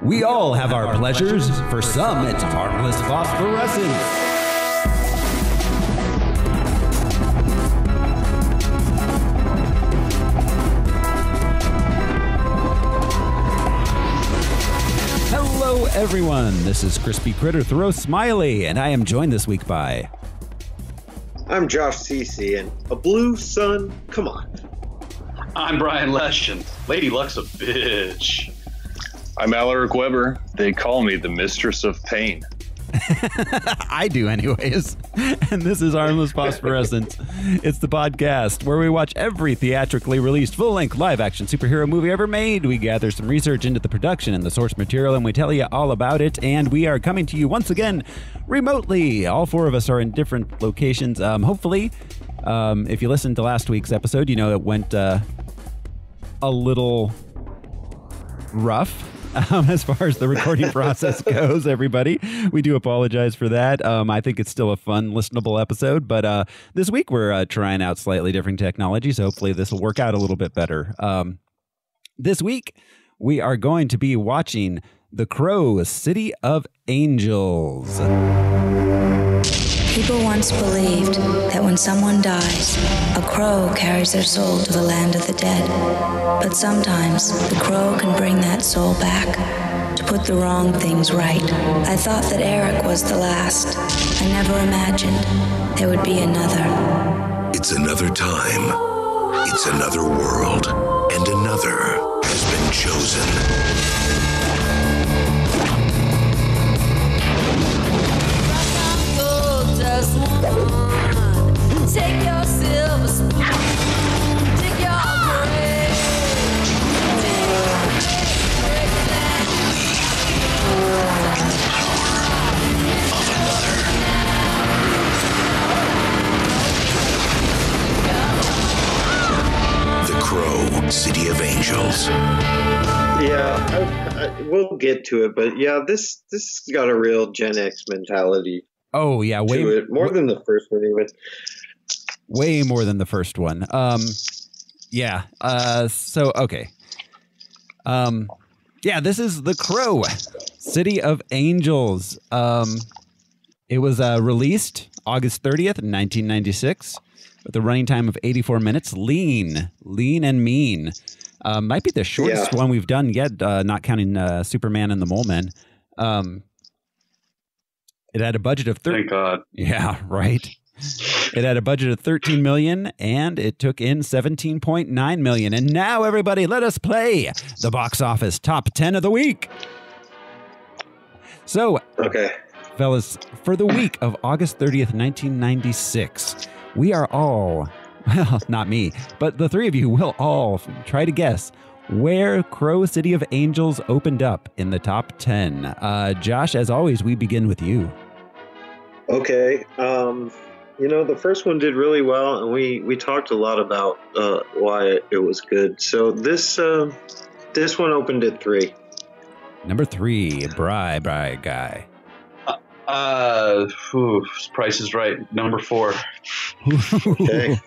We all have our pleasures. For some, it's harmless phosphorescence. Hello, everyone. This is Crispy Critter Throw Smiley, and I am joined this week by... I'm Josh Cece, and a blue sun, come on. I'm Brian Lesh, and Lady Luck's a bitch. I'm Alaric Weber. They call me the Mistress of Pain. I do anyways. And this is Harmless Phosphorescence. It's the podcast where we watch every theatrically released full-length live-action superhero movie ever made. We gather some research into the production and the source material, and we tell you all about it. And we are coming to you once again remotely. All four of us are in different locations. Hopefully, if you listened to last week's episode, you know it went a little rough. As far as the recording process goes, everybody, we do apologize for that. I think it's still a fun, listenable episode, but this week we're trying out slightly different technology, so hopefully this will work out a little bit better. This week, we are going to be watching The Crow, City of Angels. People once believed that when someone dies, a crow carries their soul to the land of the dead. But sometimes the crow can bring that soul back to put the wrong things right. I thought that Eric was the last. I never imagined there would be another. It's another time. It's another world. And another has been chosen. Take your silver spoon, take your grave, The Crow, City of Angels. Yeah, we'll get to it, but yeah, this got a real Gen X mentality. Oh, yeah, way to it, more than the first one, even. Way more than the first one. Yeah. So, okay. Yeah, this is The Crow, City of Angels. It was released August 30th, 1996, with a running time of 84 minutes. Lean and mean. Might be the shortest one we've done yet, not counting Superman and the Mole Men. It had a budget of Thank God. Yeah, right. It had a budget of $13 million, and it took in $17.9 million. And now, everybody, let us play the box office top 10 of the week. So, okay, fellas, for the week of August 30th, 1996, we are all, well, not me, but the three of you will all try to guess where Crow City of Angels opened up in the top 10. Josh, as always, we begin with you. Okay. You know, the first one did really well, and we talked a lot about why it was good. So this one opened at 3. Number 3, Bri guy. Price is Right. Number 4. Okay.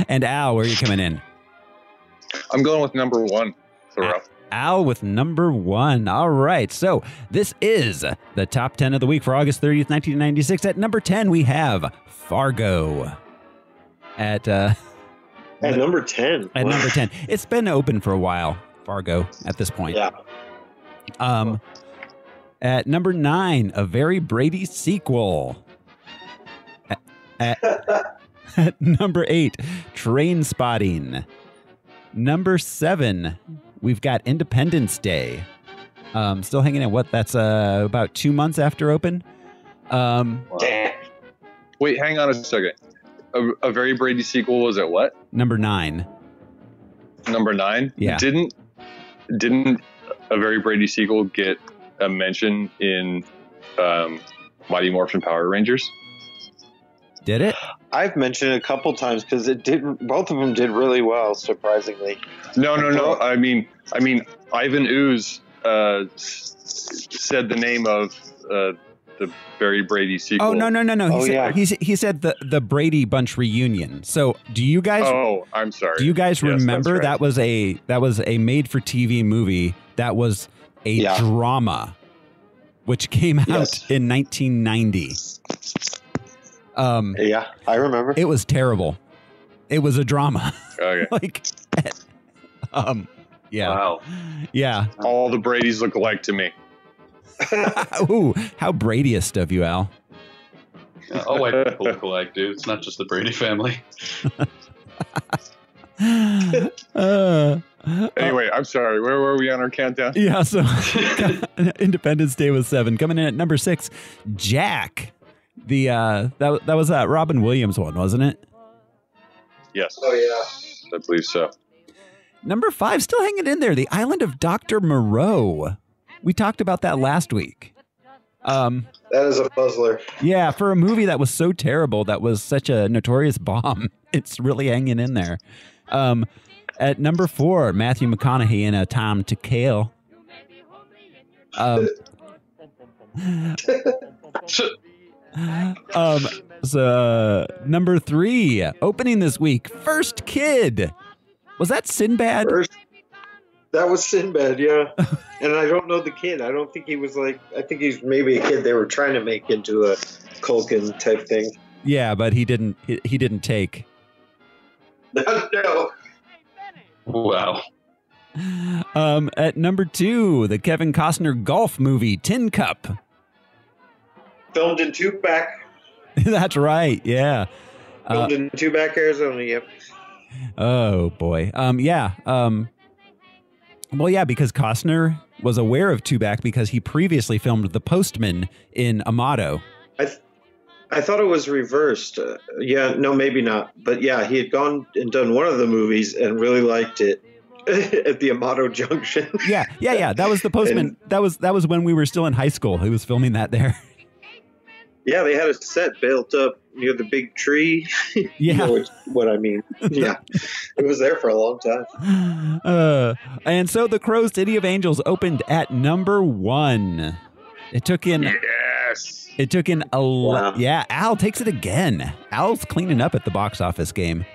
And Al, where are you coming in? I'm going with number 1. Al with number 1. All right. So this is the top 10 of the week for August 30th, 1996. At number 10, we have Fargo. At number 10. At number 10. It's been open for a while, Fargo, at this point. Yeah. At number 9, A Very Brady Sequel. At number 8, Train Spotting. Number 7, we've got Independence Day. Still hanging in. That's about 2 months after open. Wait, hang on a second. A Very Brady Sequel was at what? Number 9. Number 9? Yeah. Didn't A Very Brady Sequel get a mention in Mighty Morphin Power Rangers? Did it? I've mentioned it a couple times because both of them did really well, surprisingly. No. I mean, Ivan Ooze said the name of the Very Brady sequel. Oh no! He said the Brady Bunch reunion. So do you guys? Oh, I'm sorry. Do you guys remember right. that was a made for TV movie that was a drama, which came out in 1990. Yeah, I remember. It was terrible. It was a drama. Okay. Like, yeah. Wow. Yeah. All the Bradys look alike to me. Ooh, how Bradyist of you, Al. All white people look alike, dude. It's not just the Brady family. Anyway, I'm sorry. Where were we on our countdown? Yeah, so Independence Day was 7. Coming in at number 6, Jack. The that was that Robin Williams one, wasn't it? Yes. Oh, yeah. I believe so. Number 5, still hanging in there, The Island of Dr. Moreau. We talked about that last week. That is a puzzler. Yeah, for a movie that was so terrible, that was such a notorious bomb, it's really hanging in there. At number 4, Matthew McConaughey in A Time to Kill. So number 3, opening this week, First Kid. Was that Sinbad? That was Sinbad, yeah. And I don't know the kid. I don't think he was like, I think he's maybe a kid they were trying to make into a Culkin type thing. Yeah, but he didn't take. No. Wow. At number 2, the Kevin Costner golf movie, Tin Cup. Filmed in Tupac. That's right, yeah. Filmed in Tupac, Arizona, yep. Oh, boy. Well, yeah, because Costner was aware of Tupac because he previously filmed The Postman in Amato. I thought it was reversed. Yeah, no, maybe not. But yeah, he had gone and done one of the movies and really liked it at the Amato Junction. Yeah. That was The Postman. That was when we were still in high school. He was filming that there. Yeah, they had a set built up near the big tree. Yeah. You know what I mean. Yeah. It was there for a long time. And so The Crow City of Angels opened at number 1. It took in... Yes. It took in a lot. Wow. Yeah, Al takes it again. Al's cleaning up at the box office game.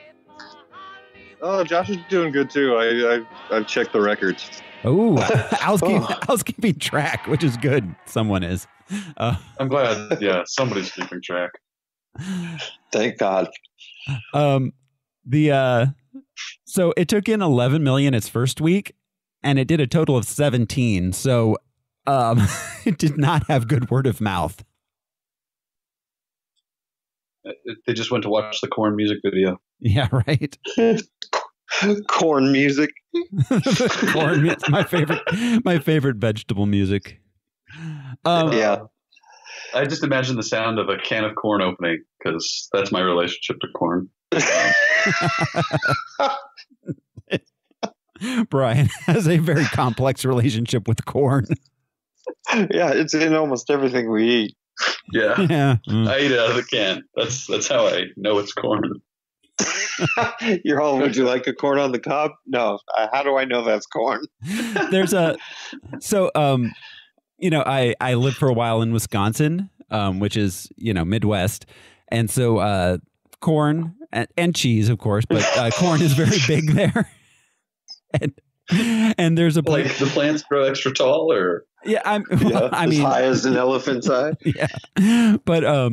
Oh, Josh is doing good too. I've checked the records. Oh, Al's keeping track, which is good. Someone is. I'm glad. Yeah, somebody's keeping track. Thank God. So it took in 11 million its first week, and it did a total of 17. So it did not have good word of mouth. They just went to watch the Korn music video. Yeah, right. Corn music. Corn, it's my favorite vegetable music. Yeah. I just imagine the sound of a can of corn opening because that's my relationship to corn. Brian has a very complex relationship with corn. Yeah, it's in almost everything we eat. Yeah. Yeah. I eat it out of the can. That's how I know it's corn. You're all, would you like a corn on the cob? No. How do I know that's corn? I lived for a while in Wisconsin, which is, Midwest. And so corn and cheese, of course, but corn is very big there. And there's a place. Like the plants grow extra tall or? Yeah, as high as an elephant's eye. Yeah. But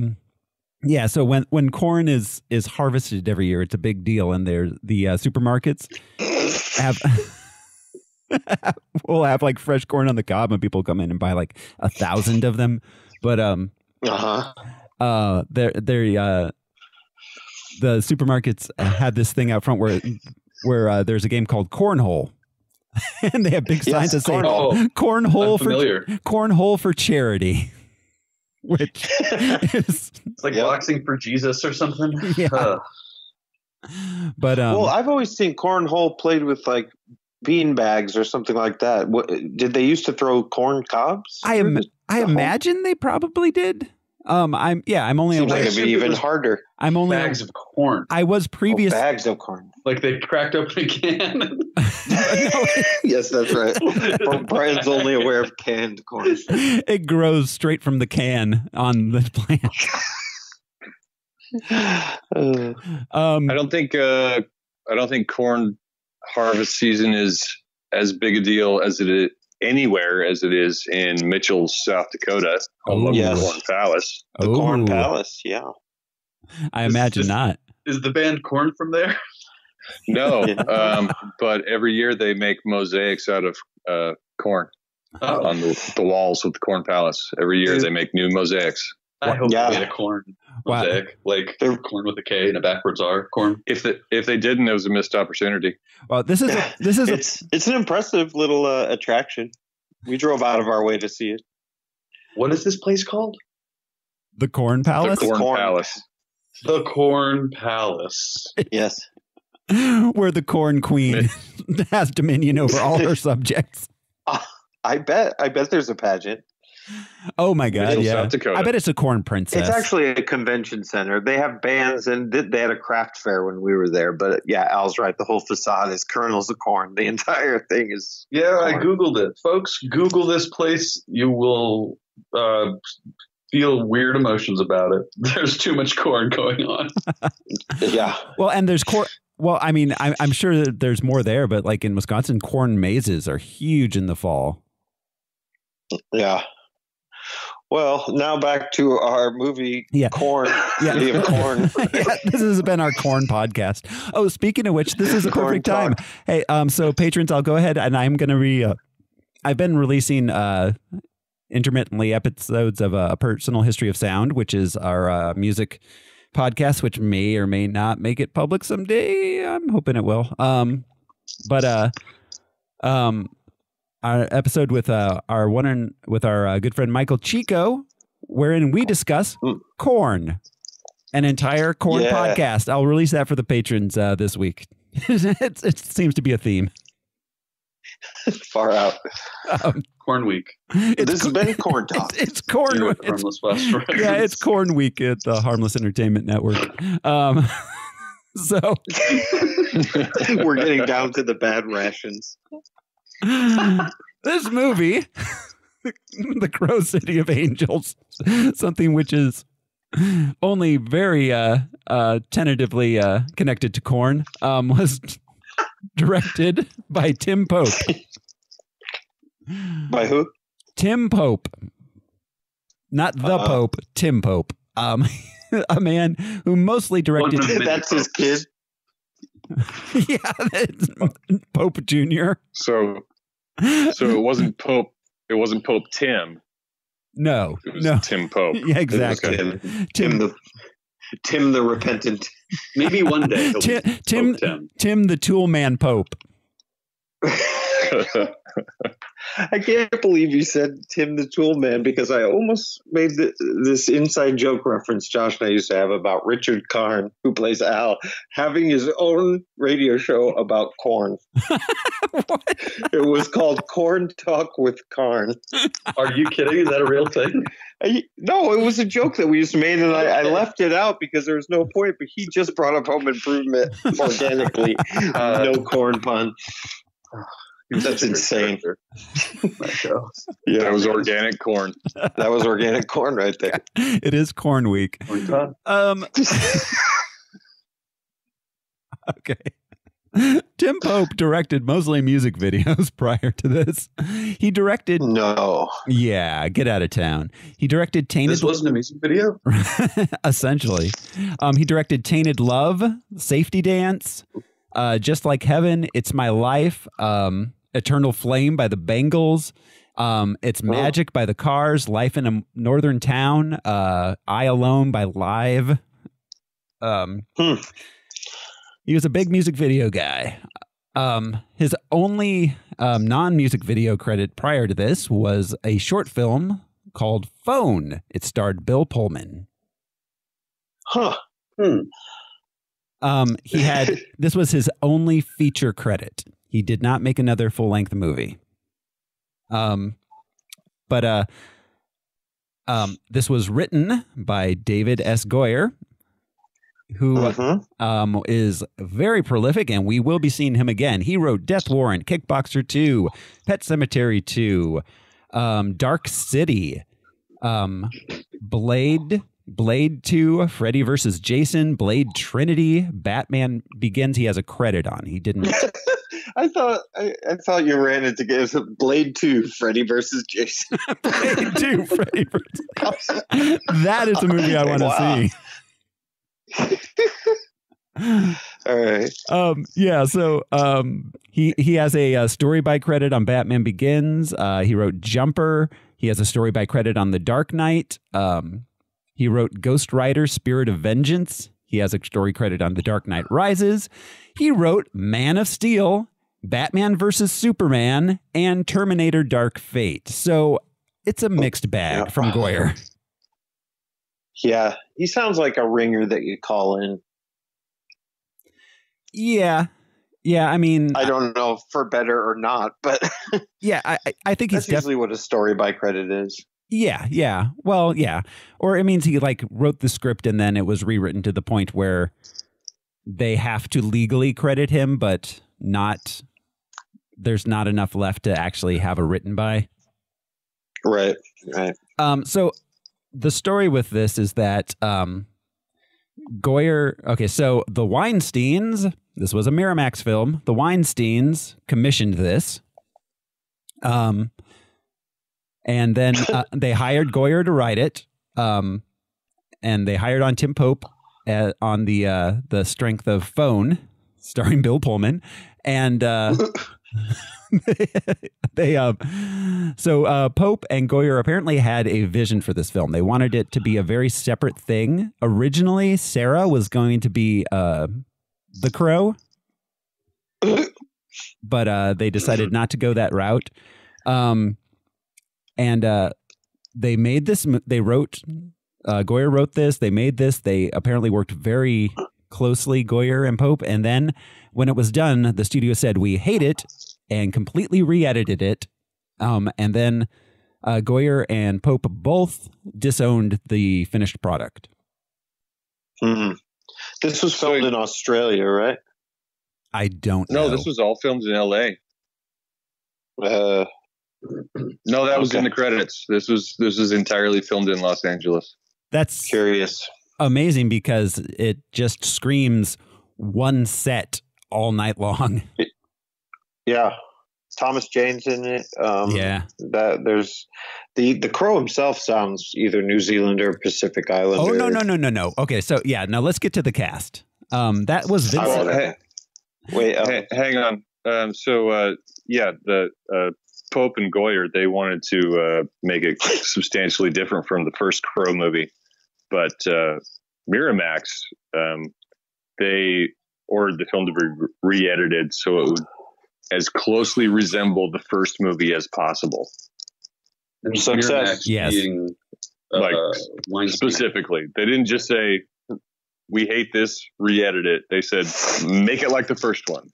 yeah, so when corn is harvested every year, it's a big deal, and the supermarkets will have like fresh corn on the cob, and people come in and buy like 1,000 of them. But the supermarkets had this thing out front where there's a game called Cornhole. And they have big signs that say cornhole for charity. Which is it's like boxing for Jesus or something. Yeah. But well, I've always seen cornhole played with like bean bags or something like that. What, did they used to throw corn cobs? I imagine they probably did. I'm only Seems aware. like it'd be even harder. I'm only bags of corn. I was previous bags of corn. Like they cracked open a can. Yes, that's right. Brian's only aware of canned corn. It grows straight from the can on the plant. I don't think corn harvest season is as big a deal as it anywhere as it is in Mitchell's, South Dakota, home of Yes. the Corn Palace. The Corn Ooh. Palace, yeah. I imagine not. Is the band Corn from there? No, but every year they make mosaics out of corn on the walls of the Corn Palace. Every year they make new mosaics. I hope Yeah. they made a corn Wow. mosaic, like corn with a K and a backwards R. Corn. If they didn't, it was a missed opportunity. Well, this is It's an impressive little attraction. We drove out of our way to see it. What is this place called? the Corn Palace, The Corn Corn. Palace. The Corn Palace. Yes. where the Corn Queen has dominion over all her subjects. I bet there's a pageant. Oh my God! Mitchell, Yeah, South Dakota. I bet it's a corn princess. It's actually a convention center. They have bands and they had a craft fair when we were there. But yeah, Al's right. The whole facade is kernels of corn. The entire thing is. Yeah, I corn. Googled it. Folks, Google this place. You will feel weird emotions about it. There's too much corn going on. Yeah. Well, and there's corn. Well, I mean, I'm sure that there's more there, but like in Wisconsin, corn mazes are huge in the fall. Yeah. Well, now back to our movie, Yeah. Corn. Yeah. City of Corn. Yeah, this has been our corn podcast. Oh, speaking of which, this is a Corn perfect time. talk. Hey, so patrons, I'll go ahead and I'm going to I've been releasing intermittently episodes of A Personal History of Sound, which is our music podcast, which may or may not make it public someday. I'm hoping it will. Our episode with our good friend Michael Chico, wherein we discuss corn, an entire corn Yeah. podcast. I'll release that for the patrons this week. It seems to be a theme. Far out. Corn Week. This has been Corn Talk. It's corn. Here at It's, Harmless Phosphorescence. yeah, it's corn week at the Harmless Entertainment Network. So We're getting down to the bad rations. this movie, The Crow City of Angels, something which is only very tentatively connected to corn, was directed by Tim Pope. By who? Tim Pope. Not the Pope, Tim Pope. A man who mostly directed... One of the That's his kid. Yeah, that's Pope Jr. So it wasn't Pope. It wasn't Pope Tim. No, It was no. Tim Pope. Yeah, exactly. Okay. Tim the repentant. Maybe one day. he'll be Tim the Tool Man Pope. I can't believe you said Tim the Tool Man because I almost made this inside joke reference Josh and I used to have about Richard Karn, who plays Al, having his own radio show about corn. It was called Corn Talk with Karn. Are you kidding? Is that a real thing? No, it was a joke that we used to make, and I left it out because there was no point, but he just brought up Home Improvement organically. No corn pun. That's insane. Yeah, it was organic corn. That was organic corn right there. It is Corn Week. Okay. Tim Pope directed mostly music videos prior to this. He directed... No. Yeah, get out of town. He directed Tainted... This wasn't a music video? Essentially. He directed Tainted Love, Safety Dance, Just Like Heaven, It's My Life, Eternal Flame by the Bangles, It's Magic by the Cars, Life in a Northern Town, I Alone by Live. He was a big music video guy. His only non-music video credit prior to this was a short film called Phone. It starred Bill Pullman. Huh. He had this was his only feature credit. He did not make another full-length movie. But this was written by David S. Goyer, who is very prolific, and we will be seeing him again. He wrote Death Warrant, Kickboxer 2, Pet Sematary 2, Dark City, Blade 2, Freddy vs. Jason, Blade Trinity, Batman Begins. He has a credit on. He didn't. I thought you ran into games of Blade 2, Freddy versus Jason. Blade 2, Freddy versus. That is a movie I want to see. All right. Yeah. So he has a story by credit on Batman Begins. He wrote Jumper. He has a story by credit on The Dark Knight. He wrote Ghost Rider: Spirit of Vengeance. He has a story credit on The Dark Knight Rises. He wrote Man of Steel, Batman versus Superman, and Terminator: Dark Fate. So it's a mixed bag from Goyer. Yeah, he sounds like a ringer that you call in. Yeah. I mean, I don't know if for better or not, but yeah, I think he's that's usually what a story by credit is. Yeah. Well, yeah. Or it means he like wrote the script and then it was rewritten to the point where they have to legally credit him, but there's not enough left to actually have a written by. Right. So the story with this is that Goyer, okay, so the Weinsteins, this was a Miramax film. The Weinsteins commissioned this. And then they hired Goyer to write it. And they hired on Tim Pope on the strength of Phone, starring Bill Pullman. And so Pope and Goyer apparently had a vision for this film. They wanted it to be a very separate thing. Originally, Sarah was going to be the Crow, but they decided not to go that route. And they made this. They wrote. Goyer wrote this. They made this. They apparently worked very closely, Goyer and Pope. And then when it was done, the studio said, "We hate it," and completely re-edited it. And then Goyer and Pope both disowned the finished product. Mm-hmm. This was filmed in Australia, right? I don't know. No, this was all filmed in L.A. No, that was in the credits. This was entirely filmed in Los Angeles. That's curious. Amazing because it just screams one set all night long. Yeah. Thomas Jane's in it. That there's the Crow himself sounds either New Zealand or Pacific Islander. Oh no. Okay, so yeah, now let's get to the cast. That was Vincent. Hang on. The Pope and Goyer, they wanted to make it substantially different from the first Crow movie, but Miramax, they ordered the film to be re-edited so it would as closely resemble the first movie as possible. And success, yes. Being, specifically, they didn't just say, "We hate this, re-edit it." They said, "Make it like the first one."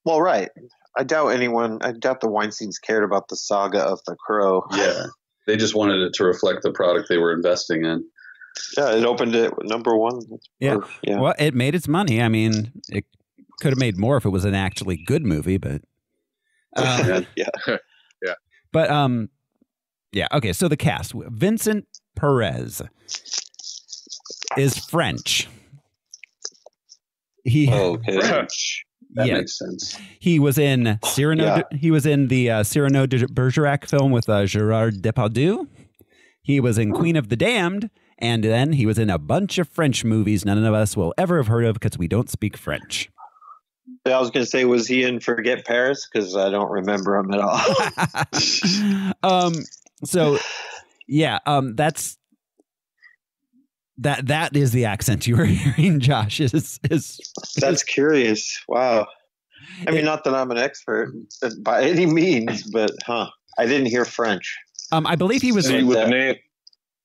Well, right. I doubt the Weinsteins cared about the saga of the Crow. Yeah. They just wanted it to reflect the product they were investing in. Yeah, it opened at number one. Yeah. Well, it made its money. I mean, it could have made more if it was an actually good movie, but yeah. But okay, so the cast. Vincent Perez is French. French. That makes sense. He was in Cyrano. He was in the Cyrano de Bergerac film with Gerard Depardieu. He was in Queen of the Damned, and then he was in a bunch of French movies none of us will ever have heard of because we don't speak French. Yeah, I was going to say, was he in Forget Paris? Because I don't remember him at all. That is the accent you were hearing, Josh. That's curious. Wow. I mean, not that I'm an expert by any means, but I didn't hear French. I believe he was with the name.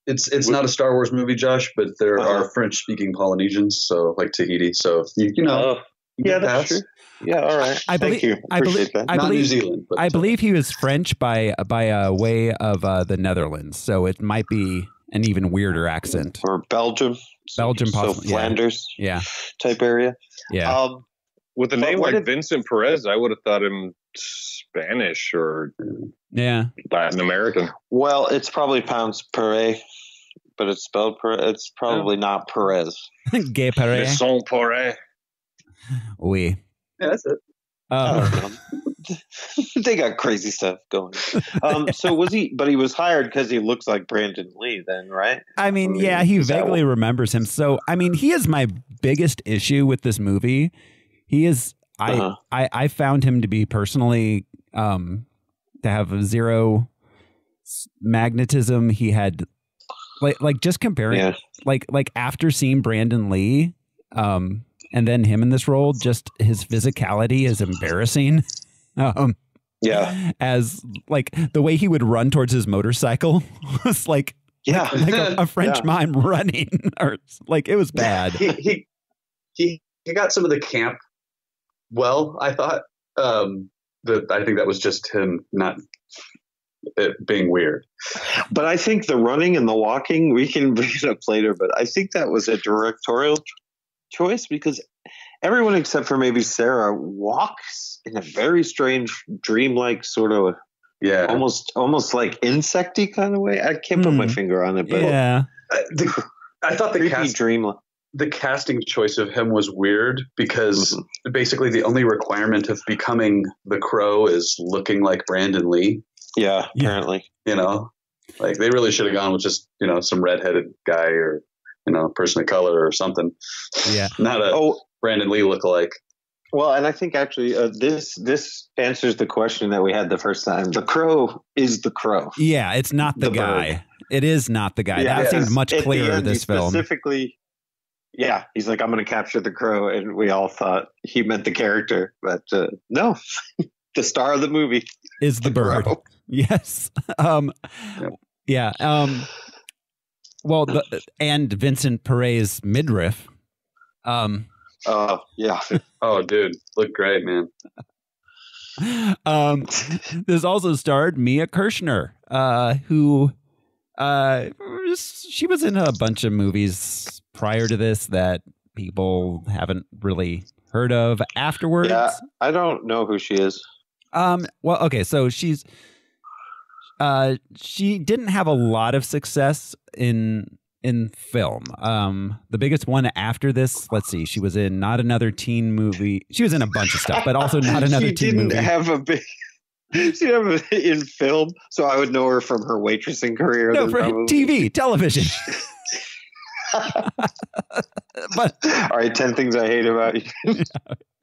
It's not a Star Wars movie, Josh, but there are French-speaking Polynesians, so like Tahiti. So you know. Yeah, that's true. Yeah, all right. Thank you. Appreciate that. Not New Zealand, but I believe he was French by way of the Netherlands, so it might be an even weirder accent. Or Belgium, possibly. So Flanders, type area. Yeah. With a name like Vincent Perez, I would have thought him Spanish or Latin American. Well, it's probably pronounced Perez, but it's spelled Perez. It's probably not Perez. Gay Perez. Vincent Perez. Oui. Yeah, that's it. I don't know. They got crazy stuff going. So was he? But he was hired because he looks like Brandon Lee. Then, right? I mean, yeah, he vaguely remembers him. So, I mean, he is my biggest issue with this movie. He is. I found him to be personally to have zero magnetism. He had like just comparing like after seeing Brandon Lee, and then him in this role, just his physicality is embarrassing. As like the way he would run towards his motorcycle was like a French mime running, or like it was bad. He got some of the camp. Well, I thought I think that was just him not it being weird. But I think the running and the walking, we can bring it up later. But I think that was a directorial choice because everyone except for maybe Sarah walks in a very strange, dreamlike sort of, almost like insecty kind of way. I can't put my finger on it, but I thought the casting choice of him was weird because basically the only requirement of becoming the Crow is looking like Brandon Lee. Yeah, apparently, like they really should have gone with just some redheaded guy or person of color or something. Yeah, not a Brandon Lee lookalike. Well, and I think actually this answers the question that we had the first time. The Crow is the Crow. Yeah, it's not the guy. Bird. It is not the guy. That seemed much clearer this film. Specifically, he's like, I'm going to capture the Crow, and we all thought he meant the character, but no, the star of the movie is the bird. Crow. Yes. Well, and Vincent Perret's midriff. Oh, dude, look great, man. This also starred Mia Kirshner, who she was in a bunch of movies prior to this that people haven't really heard of afterwards. Yeah, I don't know who she is. Well, okay, so she didn't have a lot of success in film. The biggest one after this, let's see, she was in Not Another Teen Movie. She was in a bunch of stuff, but also Not Another Teen Movie. She didn't have in film, so I would know her from her waitressing career. No, for TV, television. But all right, 10 things I hate about you.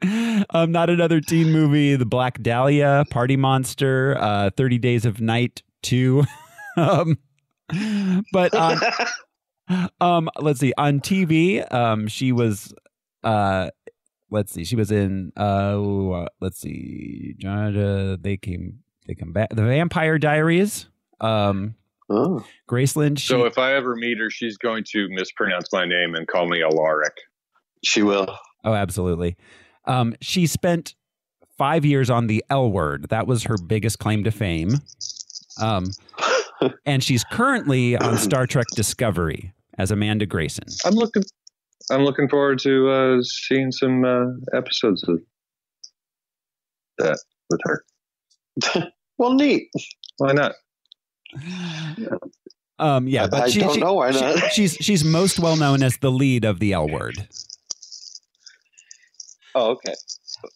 Not Another Teen Movie, The Black Dahlia, Party Monster, 30 Days of Night 2. But let's see, on TV, she was she was in they come back, The Vampire Diaries. Graceland. So if I ever meet her, she's going to mispronounce my name and call me Alaric. She will. Oh, absolutely. She spent 5 years on The L Word. That was her biggest claim to fame. And she's currently on Star Trek Discovery as Amanda Grayson. I'm looking forward to seeing some episodes of that with her. Well, neat. Why not? But I don't know why not. She's most well known as the lead of The L Word. Oh, okay.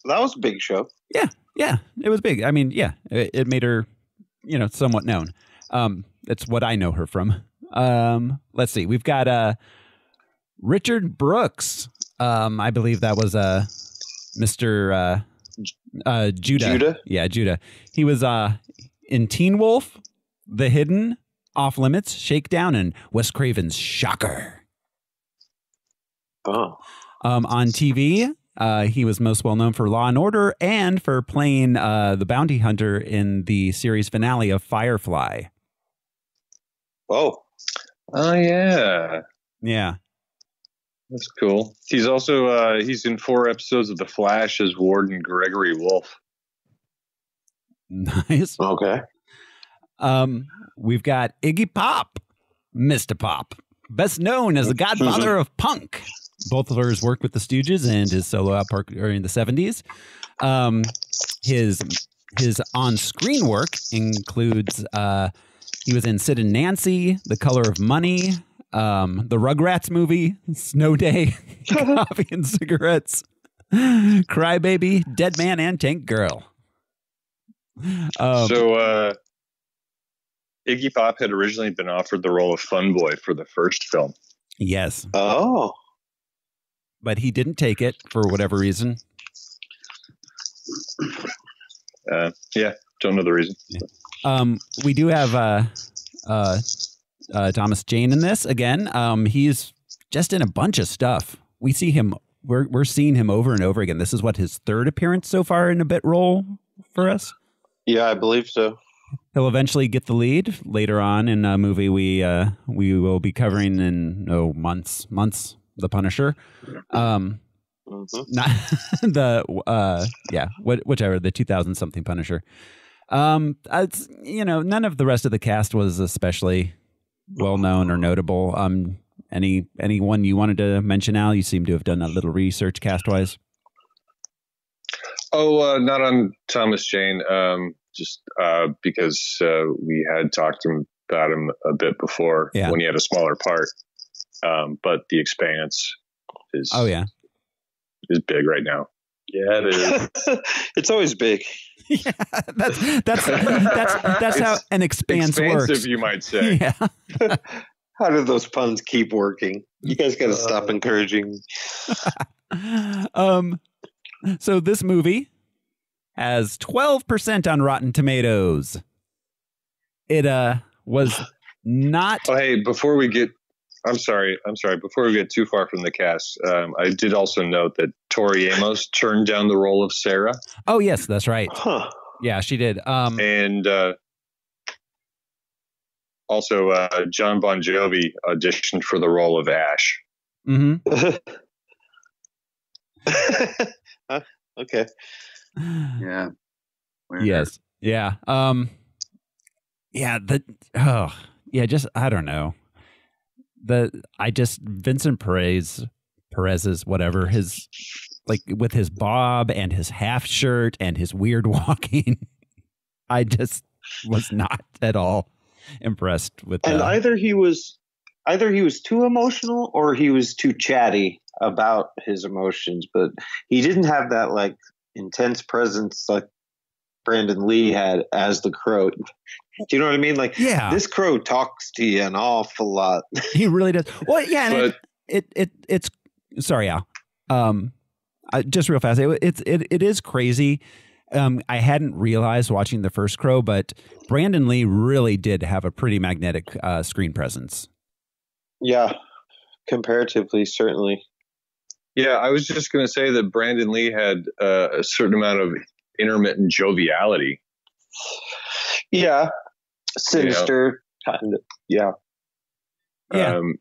That was a big show. Yeah, it was big. I mean, it made her, somewhat known. It's what I know her from. Let's see. We've got Richard Brooks. I believe that was Mr. Judah. Yeah, Judah. He was in Teen Wolf, The Hidden, Off Limits, Shakedown, and Wes Craven's Shocker. Oh. On TV, he was most well known for Law and Order and for playing the bounty hunter in the series finale of Firefly. Oh yeah. Yeah. That's cool. He's also he's in 4 episodes of The Flash as Warden Gregory Wolf. Nice. Okay. We've got Iggy Pop, Mr. Pop, best known as the godfather of punk. Both of his worked with the Stooges and his solo output during the 70s. His on-screen work includes he was in Sid and Nancy, The Color of Money, the Rugrats movie, Snow Day, Coffee and Cigarettes, Crybaby, Dead Man, and Tank Girl. So Iggy Pop had originally been offered the role of Fun Boy for the first film. Yes. Oh. But he didn't take it for whatever reason. Yeah, don't know the reason. We do have Thomas Jane in this again. He's just in a bunch of stuff. We see him. We're seeing him over and over again. This is what his third appearance so far in a bit role for us. Yeah, I believe so. He'll eventually get the lead later on in a movie we will be covering in months. The Punisher. Not whichever, the 2000 something Punisher. It's, none of the rest of the cast was especially well known or notable. Anyone you wanted to mention, Al? You seem to have done a little research cast wise. Not on Thomas Jane. Just because we had talked about him a bit before when he had a smaller part. But The Expanse is is big right now. Yeah, it is. It's always big. Yeah, that's how an expanse expansive, works. You might say. Yeah. How do those puns keep working? You guys got to stop encouraging. So this movie has 12% on Rotten Tomatoes. It was not. Oh, hey, before we get. I'm sorry. Before we get too far from the cast, I did also note that Tori Amos turned down the role of Sarah. Oh, yes, that's right. Huh. Yeah, she did. And also John Bon Jovi auditioned for the role of Ash. Mm-hmm. Okay. Yeah. Weird. Yes. Yeah. Yeah. Just I don't know. Vincent Perez's whatever, his like with his bob and his half shirt and his weird walking. I just was not at all impressed with that. And either he was too emotional or he was too chatty about his emotions, but he didn't have that like intense presence like Brandon Lee had as the Crow. Do you know what I mean? Like, this Crow talks to you an awful lot. He really does. Well, yeah, and it's sorry, Al. Just real fast. It is crazy. I hadn't realized watching the first Crow, but Brandon Lee really did have a pretty magnetic screen presence. Yeah, comparatively, certainly. Yeah, I was just going to say that Brandon Lee had a certain amount of intermittent joviality. Yeah. Sinister, kind of. Yeah. In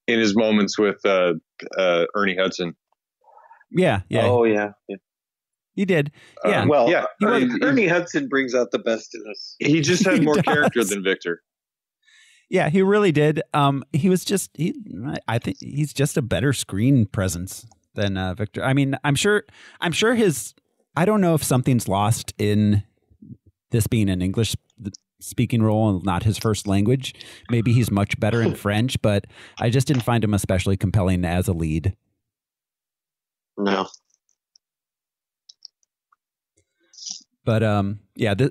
his moments with Ernie Hudson. Yeah. Oh, yeah. He did. Yeah. Ernie Hudson brings out the best in us. He just had more character than Victor. Yeah, he really did. I think he's just a better screen presence than Victor. I mean, I'm sure his. I don't know if something's lost in this being an English speaking role and not his first language. Maybe he's much better in French, but I just didn't find him especially compelling as a lead. No. But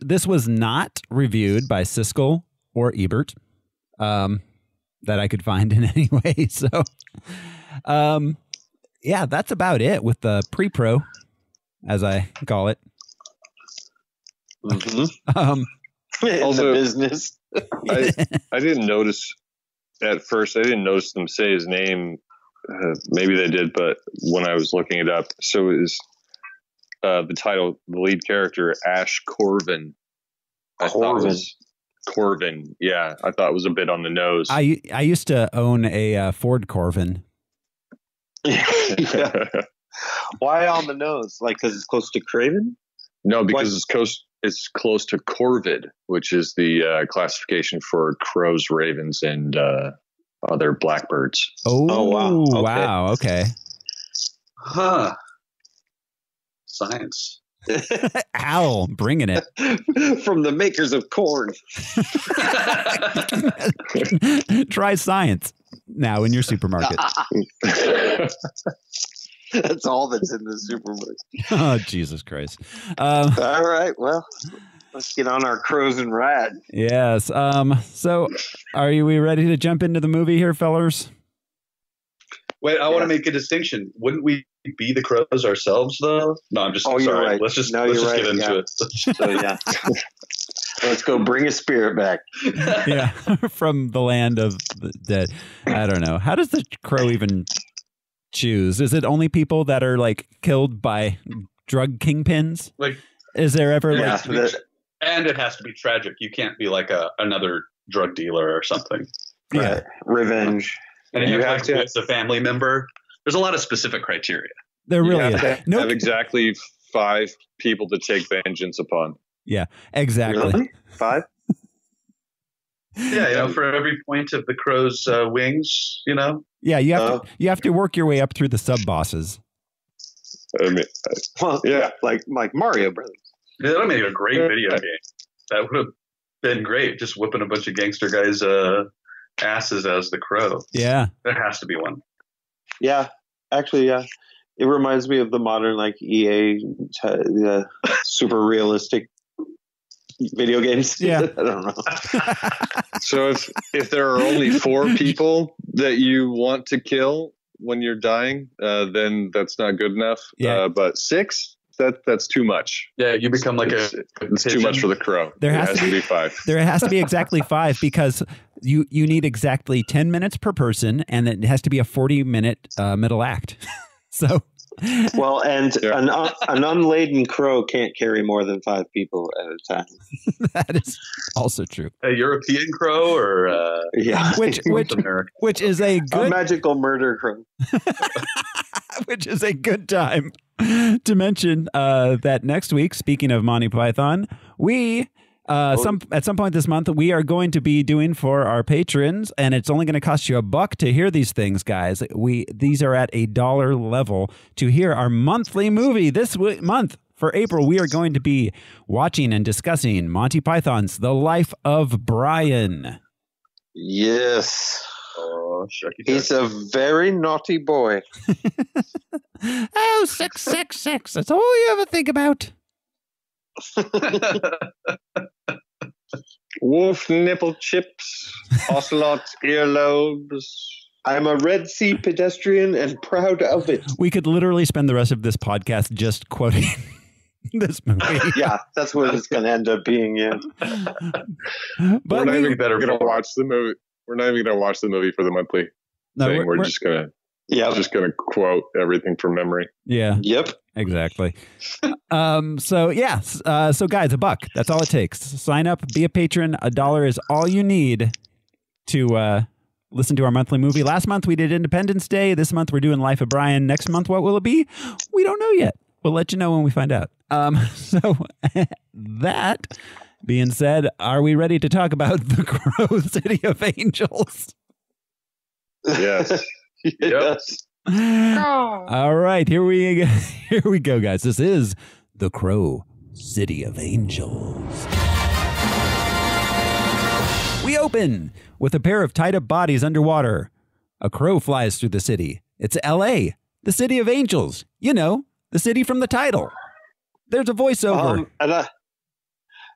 this was not reviewed by Siskel or Ebert that I could find in any way. So, that's about it with the pre-pro, as I call it. Mm-hmm. Also, the business. I didn't notice at first. I didn't notice them say his name. Maybe they did, but when I was looking it up, so it was the title, the lead character, Ash Corvin. Corvin. Yeah, I thought it was a bit on the nose. I used to own a Ford Corvin. Yeah. Why on the nose? Like because it's close to Craven? No, because it's close to corvid, which is the classification for crows, ravens, and other blackbirds. Oh wow! Okay. Wow! Okay. Huh. Science. Al, bringing it from the makers of corn. Try science now in your supermarket. That's all that's in the super movie. Oh, Jesus Christ. All right, well, let's get on our crows and rad. Yes. So are we ready to jump into the movie here, fellers? Wait, I want to make a distinction. Wouldn't we be the crows ourselves, though? No, I'm just sorry. You're right. Let's just Right, get into it. So, yeah. Let's go bring a spirit back. Yeah, from the land of the dead. I don't know. How does the crow even choose? Is it only people that are like killed by drug kingpins? Like, is there ever and it has to be tragic. You can't be like another drug dealer or something. Yeah, right. Revenge. And you have to. It's a family member. There's a lot of specific criteria. There really is. Have exactly 5 people to take vengeance upon. Yeah, exactly. Really? 5? Yeah, for every point of the crow's wings, Yeah, you have to work your way up through the sub bosses. I mean, like Mario Brothers. Yeah, that would make a great video game. That would have been great. Just whipping a bunch of gangster guys' asses as the crow. Yeah, there has to be one. Yeah, actually, yeah. It reminds me of the modern EA super realistic video games. Yeah. I don't know. So if there are only 4 people that you want to kill when you're dying, then that's not good enough. Yeah. But 6, that's too much. Yeah, you become like it's too much for the crow. There has to be 5. There has to be exactly 5 because you need exactly 10 minutes per person, and it has to be a 40-minute middle act. So, well, and an unladen crow can't carry more than 5 people at a time. That is also true. A European crow, or which is a magical murder crow, which is a good time to mention that next week. Speaking of Monty Python, we. At some point this month, we are going to be doing for our patrons, and it's only going to cost you $1 to hear these things, guys. These are at $1 level to hear our monthly movie this month. For April, we are going to be watching and discussing Monty Python's The Life of Brian. Yes. Oh, he's a very naughty boy. 666. That's all you ever think about. Wolf nipple chips, ocelot earlobes. I'm a Red Sea pedestrian and proud of it. We could literally spend the rest of this podcast just quoting this movie. Yeah, that's what it's going to end up being. Yeah, but we're not even going to watch the movie. We're not even going to watch the movie for the monthly thing. We're just going to. Yeah, just going to quote everything from memory. Yeah. Yep. Exactly. So guys, $1. That's all it takes. Sign up, be a patron. $1 is all you need to listen to our monthly movie. Last month we did Independence Day. This month we're doing Life of Brian. Next month, what will it be? We don't know yet. We'll let you know when we find out. So that being said, are we ready to talk about the Crow City of Angels? Yes. Yes. All right, here we go, guys. This is the Crow City of Angels. We open with a pair of tied-up bodies underwater. A crow flies through the city. It's L.A., the City of Angels. You know, the city from the title. There's a voiceover.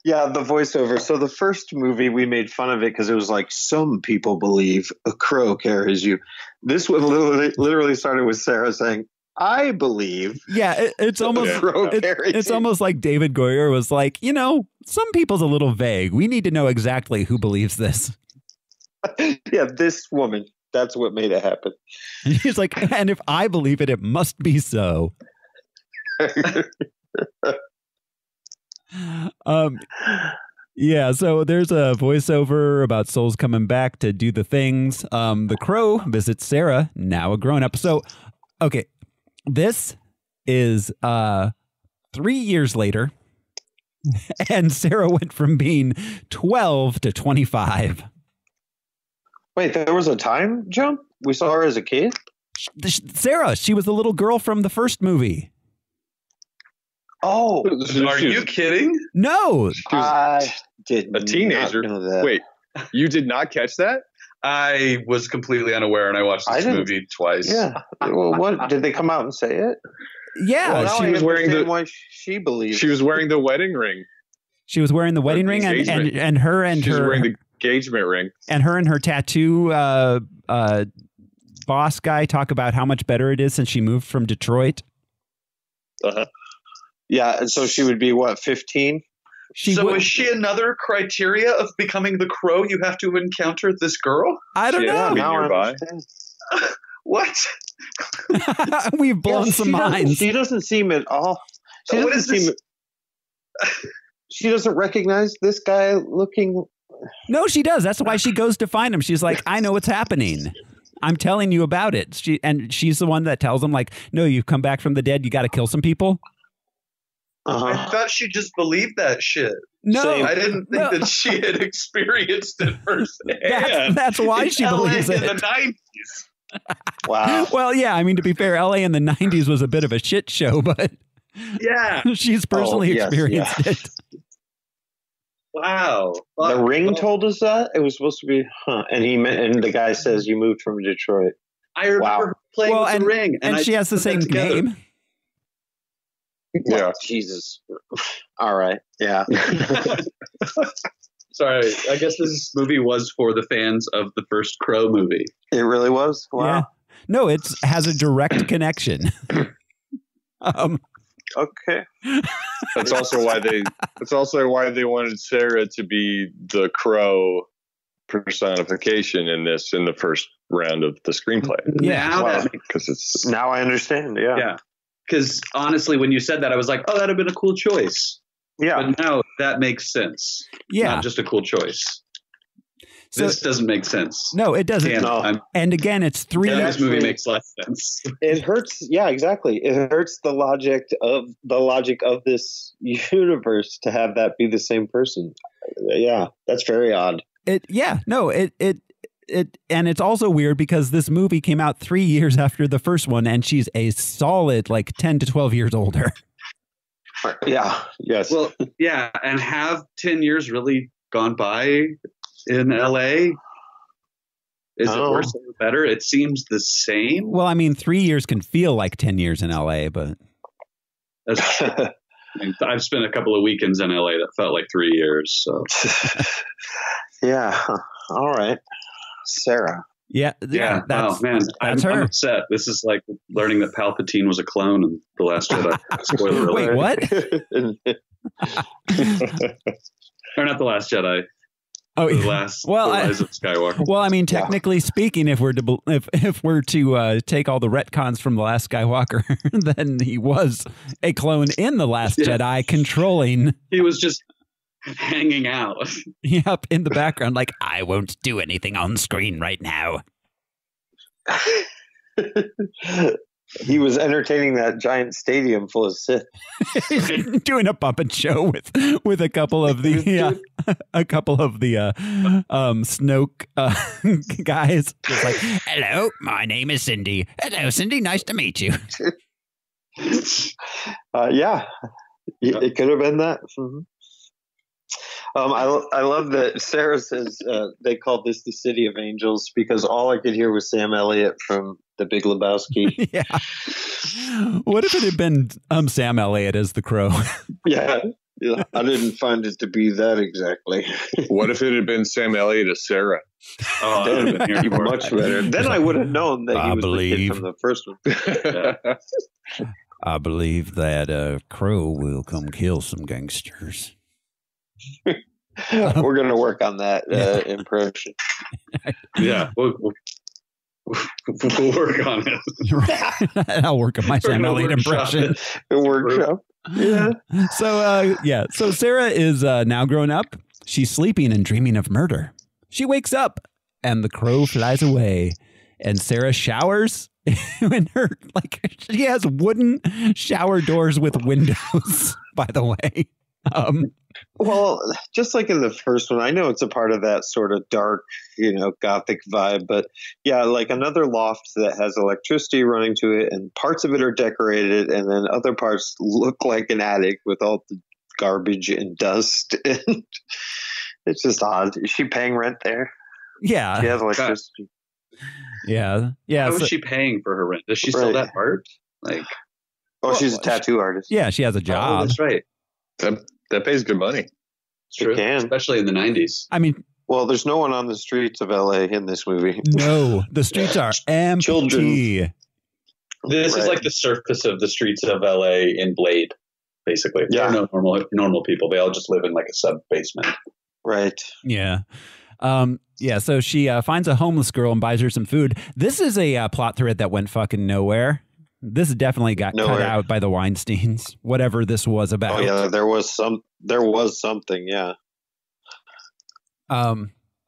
Yeah, the voiceover. So the first movie, we made fun of it because it was like, some people believe a crow carries you. This one literally started with Sarah saying, I believe. Yeah, it's almost like David Goyer was like, some people's a little vague. We need to know exactly who believes this. Yeah, this woman. That's what made it happen. And he's like, and if I believe it, it must be so. Yeah, so there's a voiceover about souls coming back to do the things. The crow visits Sarah, now a grown-up. So, okay, this is 3 years later, and Sarah went from being 12 to 25. Wait, there was a time jump? We saw her as a kid? Sarah, she was the little girl from the first movie. Oh, are you kidding? No, I did a teenager. Wait, you did not catch that? I was completely unaware, and I watched this movie twice. Yeah. Well, what did they come out and say it? Yeah, Well, she was wearing why she believes. She was wearing the wedding ring. She was wearing the wedding ring, and her and she was her wearing the engagement ring, and her tattoo boss guy talk about how much better it is since she moved from Detroit. Yeah, and so she would be what, 15? Is she another criteria of becoming the Crow? You have to encounter this girl? I don't know. Nearby. What? We've blown some minds. She doesn't seem at all. She doesn't recognize this guy looking. No, she does. That's why she goes to find him. She's like, I know what's happening. I'm telling you about it. She's the one that tells him, like, no, you've come back from the dead. You got to kill some people. I thought she just believed that shit. No, I didn't think that she had experienced it firsthand. That's why she believes it. In the 90s. Wow. Well, yeah. I mean, to be fair, LA in the 90s was a bit of a shit show, but yeah, she's personally experienced it. Wow. The Ring told us that it was supposed to be, and the guy says you moved from Detroit. I remember her playing with the Ring, and she has the same name. Yeah. Jesus. All right. Yeah. Sorry. I guess this movie was for the fans of the first Crow movie. It really was? Wow. Yeah. No, it has a direct connection. Okay. That's also why they wanted Sarah to be the Crow personification in the first round of the screenplay. Yeah. Now I understand. Yeah. Yeah. Because honestly, when you said that, I was like, oh, that'd have been a cool choice. Yeah. But now that makes sense. Yeah. Not just a cool choice. So, this doesn't make sense. No, it doesn't. And again, it's 3 years. This movie makes less sense. It hurts. Yeah, exactly. It hurts the logic of this universe to have that be the same person. Yeah, that's very odd. And it's also weird because this movie came out 3 years after the first one, and she's a solid 10 to 12 years older. Yeah. Yes. Well, yeah. And have 10 years really gone by in LA? Is it worse or better? It seems the same. Well, I mean, 3 years can feel like 10 years in LA, but I've spent a couple of weekends in LA that felt like 3 years. So yeah. All right. Sarah. Yeah. That's, man, I'm upset. This is like learning that Palpatine was a clone in The Last Jedi. Spoiler Wait, alert. what? Or not The Last Jedi. Oh, The Rise of Skywalker. Well, I mean, technically speaking, if we're to take all the retcons from The Last Skywalker, then he was a clone in The Last Jedi, controlling. He was just hanging out. Yep, in the background, like, I won't do anything on screen right now. He was entertaining that giant stadium full of Sith. He's doing a puppet show with a couple of the Snoke guys. Just like, hello, my name is Cindy. Hello, Cindy. Nice to meet you. Yeah, it could have been that. Mm-hmm. I love that Sarah says they called this the City of Angels because all I could hear was Sam Elliott from The Big Lebowski. Yeah. What if it had been Sam Elliott as the Crow? Yeah. I didn't find it to be that exactly. What if it had been Sam Elliott as Sarah? Oh, that would have been even much better. Then I would have known that he was the kid from the first one. Yeah. I believe that a crow will come kill some gangsters. We're going to work on that impression. Yeah, we'll work on it. I'll work on my Sam Elliott impression. Workshop. Yeah. So Sarah is now grown up. She's sleeping and dreaming of murder. She wakes up and the crow flies away. And Sarah showers in her, she has wooden shower doors with windows, by the way. Well, just like in the first one, I know it's a part of that sort of dark, gothic vibe, but yeah, like another loft that has electricity running to it and parts of it are decorated and then other parts look like an attic with all the garbage and dust. And it's just odd. Is she paying rent there? Yeah. She has electricity. Yeah. How is she paying for her rent? Does she sell that art? Like, she's a tattoo artist. Yeah, she has a job. Oh, that's right. That pays good money. It's true, especially in the 90s. I mean, well, there's no one on the streets of LA in this movie. No, the streets are empty. Children. This is like the surface of the streets of LA in Blade, basically. There are no normal people. They all just live in like a sub basement. Right. Yeah. So she finds a homeless girl and buys her some food. This is a plot thread that went fucking nowhere. This definitely got cut out by the Weinsteins, whatever this was about. Oh yeah, there was something, yeah.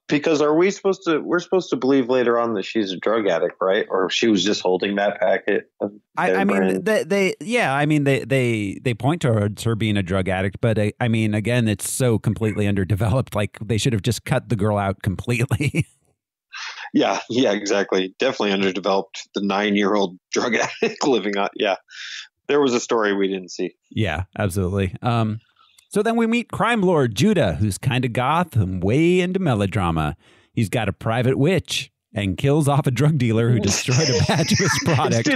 Because we're supposed to believe later on that she's a drug addict, right? Or she was just holding that packet of I mean, they point towards her being a drug addict, but I mean, again, it's so completely underdeveloped. Like they should have just cut the girl out completely. Yeah, exactly. Definitely underdeveloped. The 9-year-old drug addict living on. Yeah, there was a story we didn't see. Yeah, absolutely. So then we meet crime lord Judah, who's kind of goth and way into melodrama. He's got a private witch and kills off a drug dealer who destroyed a batch of his product.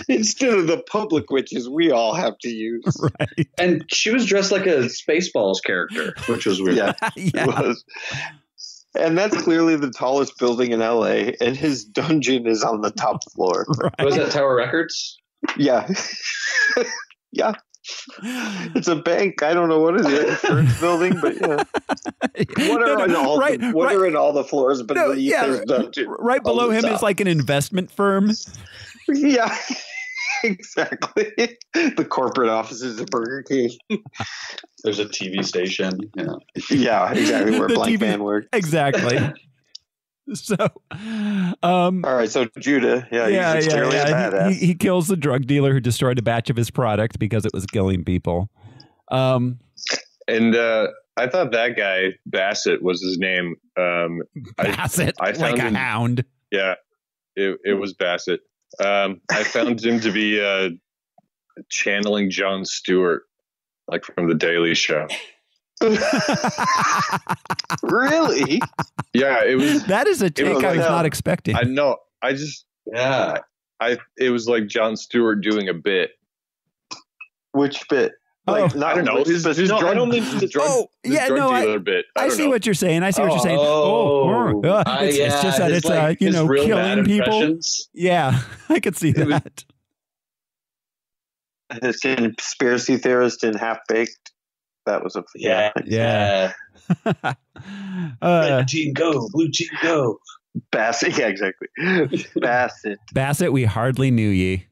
instead of the public witches we all have to use. Right. And she was dressed like a Spaceballs character, which was weird. Yeah. It was. And that's clearly the tallest building in LA, and his dungeon is on the top floor. Right. Was that Tower Records? Yeah. Yeah. It's a bank. I don't know what is it. Insurance building, but yeah. What are in all the floors beneath his dungeon? Right below him is like an investment firm. Yeah. Exactly. The corporate offices of Burger King. There's a TV station. Yeah, exactly. Where Blank Man worked. Exactly. So, all right. So Judah, he's clearly a badass. He kills the drug dealer who destroyed a batch of his product because it was killing people. And I thought that guy Bassett was his name. Bassett, I found like a hound. Yeah, it was Bassett. I found him to be channeling Jon Stewart, like from The Daily Show. Really? Yeah, it was. That is a take I was not expecting. I know. It was like Jon Stewart doing a bit. Which bit? Like, I don't know. His drug dealer bit. I see what you're saying. It's just that it's killing people. Yeah, I could see that. His conspiracy theorist in Half Baked. That was a yeah. Red team go, blue team go. Bassett, yeah, exactly. Bassett, we hardly knew ye.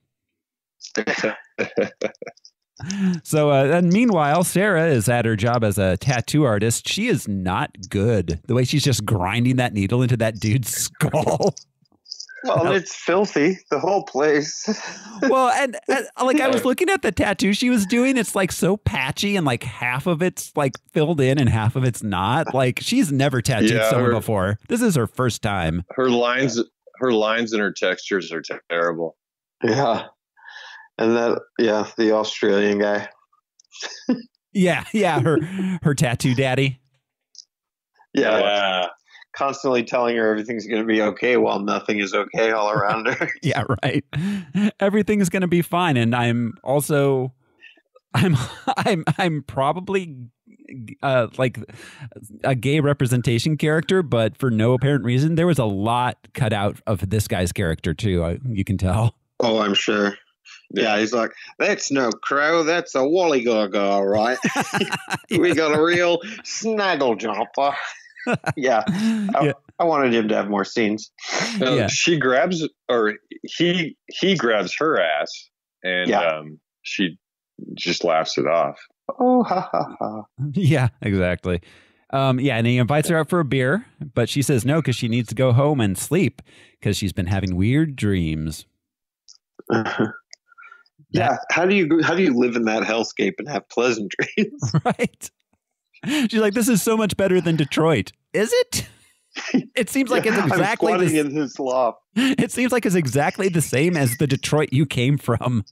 So, and meanwhile, Sarah is at her job as a tattoo artist. She is not good. The way she's just grinding that needle into that dude's skull. Well, it's filthy, the whole place. Well, and like I was looking at the tattoo she was doing, it's like so patchy and like half of it's like filled in and half of it's not. Like she's never tattooed someone before. This is her first time. Her lines and her textures are terrible. Yeah. And the Australian guy. Yeah, her tattoo daddy. Yeah. Constantly telling her everything's going to be okay while nothing is okay all around her. Yeah, right. Everything is going to be fine, and I'm probably like a gay representation character, but for no apparent reason. There was a lot cut out of this guy's character too. You can tell. Oh, I'm sure. Yeah, he's like, that's no crow, that's a wollygog, all right. We got a real snaggle jumper. Yeah. I wanted him to have more scenes. She grabs, or he grabs her ass, and she just laughs it off. Oh, ha, ha, ha. Yeah, exactly. And he invites her out for a beer, but she says no because she needs to go home and sleep because she's been having weird dreams. Yeah, how do you live in that hellscape and have pleasant dreams? Right. She's like, this is so much better than Detroit. Is it? It seems like it's exactly I'm in his loft. It seems like it's exactly the same as the Detroit you came from.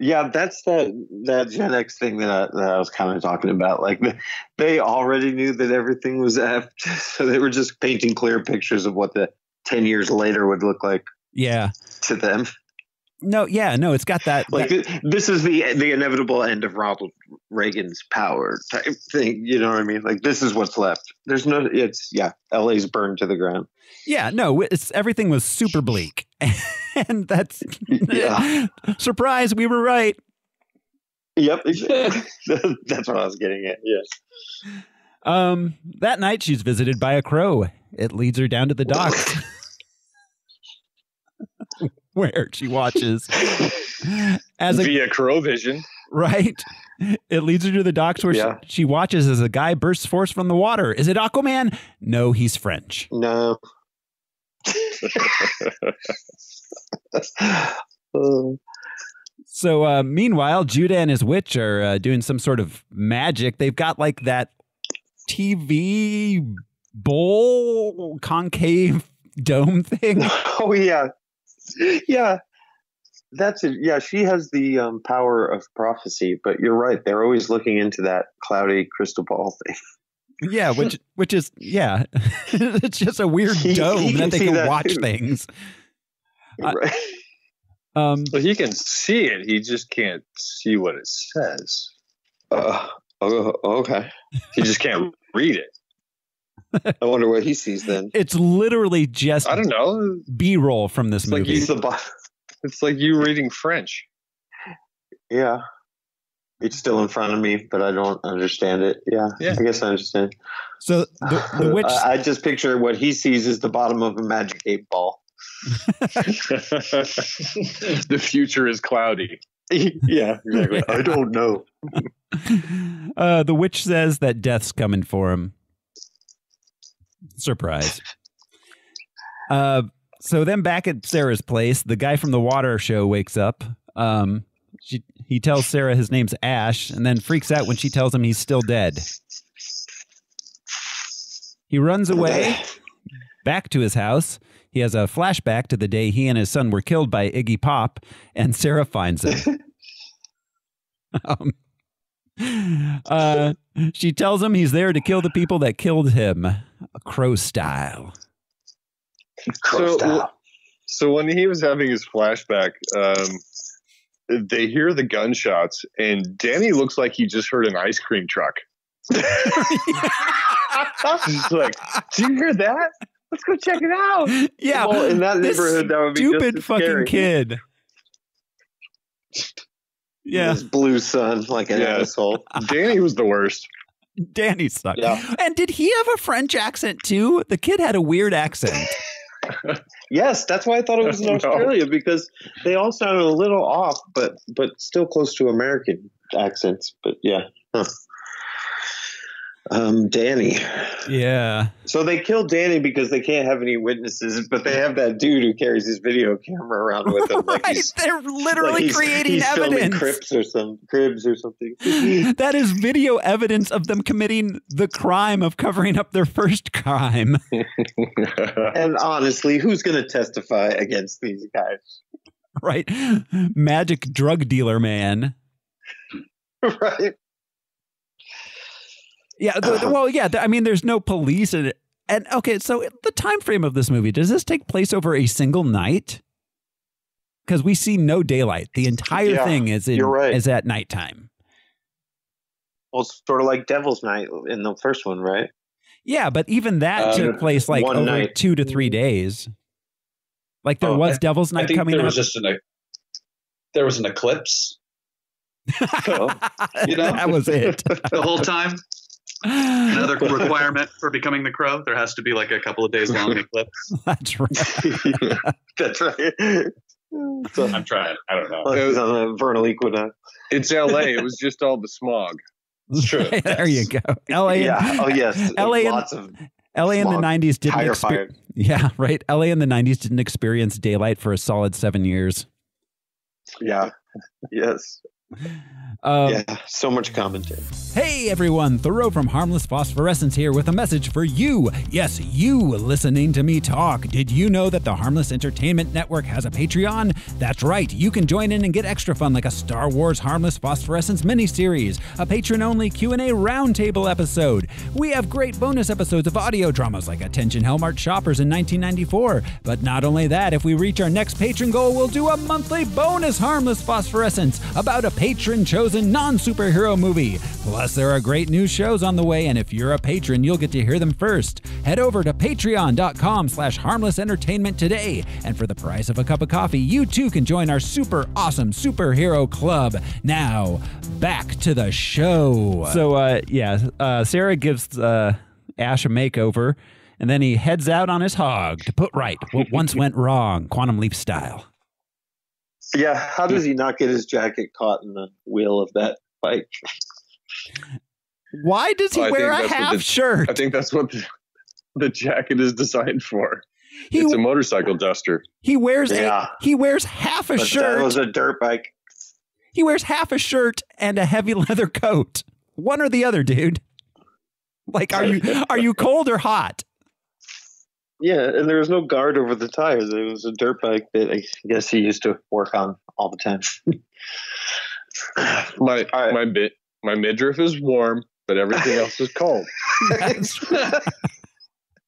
Yeah, that's that Gen X thing that I was kind of talking about. Like they already knew that everything was effed, so they were just painting clear pictures of what the 10 years later would look like. Yeah, to them. No, it's got that. Like this is the inevitable end of Ronald Reagan's power type thing. You know what I mean? Like this is what's left. There's no. LA's burned to the ground. Yeah, no, everything was super bleak, and that's surprise. We were right. Yep, that's what I was getting at. Yes. That night she's visited by a crow. It leads her down to the docks. Where she watches via crow vision, right? It leads her to the docks where she watches as a guy bursts forth from the water. Is it Aquaman? No, he's French. No. So meanwhile, Judah and his witch are doing some sort of magic. They've got like that TV bowl concave dome thing. Oh yeah. Yeah, that's it. Yeah, she has the power of prophecy, but you're right. They're always looking into that cloudy crystal ball thing. Yeah, which is it's just a weird dome that they can watch things. Right. Well, he can see it. He just can't see what it says. Okay. He just can't read it. I wonder what he sees then. It's literally just I don't know B-roll from this movie. It's like you reading French. Yeah, it's still in front of me, but I don't understand it. Yeah. I guess I understand. So the witch. I just picture what he sees is the bottom of a magic 8-ball. The future is cloudy. Yeah, exactly. I don't know. The witch says that death's coming for him. Surprise. So then back at Sarah's place, the guy from the water show wakes up. He tells Sarah his name's Ash and then freaks out when she tells him he's still dead. He runs away back to his house. He has a flashback to the day he and his son were killed by Iggy Pop, and Sarah finds him. She tells him he's there to kill the people that killed him, crow style. So when he was having his flashback, they hear the gunshots, and Danny looks like he just heard an ice cream truck. He's like, "Do you hear that? Let's go check it out." Yeah, well, in that neighborhood, that would be stupid just fucking scary. kid. Yeah, this blue sun like an asshole. Danny was the worst. Danny sucked. Yeah. And did he have a French accent too? The kid had a weird accent. Yes, that's why I thought it was in Australia, because they all sounded a little off, but still close to American accents. But yeah. Huh. Danny. Yeah. So they killed Danny because they can't have any witnesses, but they have that dude who carries his video camera around with him. Like right. They're literally creating he's evidence. Cribs or something. That is video evidence of them committing the crime of covering up their first crime. And honestly, who's going to testify against these guys? Right. Magic drug dealer man. Right. Yeah. Well, yeah. I mean, there's no police in it. And okay, so the time frame of this movie, does this take place over a single night? Because we see no daylight. The entire thing is is at nighttime. Well, it's sort of like Devil's Night in the first one, right? Yeah, but even that took place like over night. 2 to 3 days. Like there was Devil's Night coming there up. Was just there was an eclipse. That was it. The whole time. Another requirement for becoming the crow, there has to be like a couple of days long eclipse. That's right. That's right. So, I'm trying. I don't know. It was on a vernal equinox. It's LA. It was just all the smog. It's true. There you go. LA. Yeah. Oh yes. LA. Lots of LA in the 90s didn't experience. Yeah, right. LA in the 90s didn't experience daylight for a solid 7 years. Yeah. Yes. Yeah, so much commentary. Hey, Hey everyone, Thoreau from Harmless Phosphorescence here with a message for you. Yes, you listening to me talk. Did you know that the Harmless Entertainment Network has a Patreon? That's right, you can join in and get extra fun like a Star Wars Harmless Phosphorescence miniseries, a patron-only Q&A roundtable episode. We have great bonus episodes of audio dramas like Attention Hellmart Shoppers in 1994. But not only that, if we reach our next patron goal, we'll do a monthly bonus Harmless Phosphorescence about a patron-chosen non-superhero movie. Plus, there are great new shows on the way, and if you're a patron, you'll get to hear them first. Head over to patreon.com/Harmless Entertainment today, and for the price of a cup of coffee, you too can join our super awesome superhero club. Now, back to the show. So, Sarah gives Ash a makeover, and then he heads out on his hog to put right what once went wrong, Quantum Leap style. Yeah, how does he not get his jacket caught in the wheel of that bike? Why does he wear a half shirt? I think that's what the jacket is designed for. It's a motorcycle duster. He wears half a shirt. That was a dirt bike. He wears half a shirt and a heavy leather coat. One or the other, dude. Like, are you cold or hot? Yeah, and there was no guard over the tires. It was a dirt bike that I guess he used to work on all the time. My midriff is warm, but everything else is cold.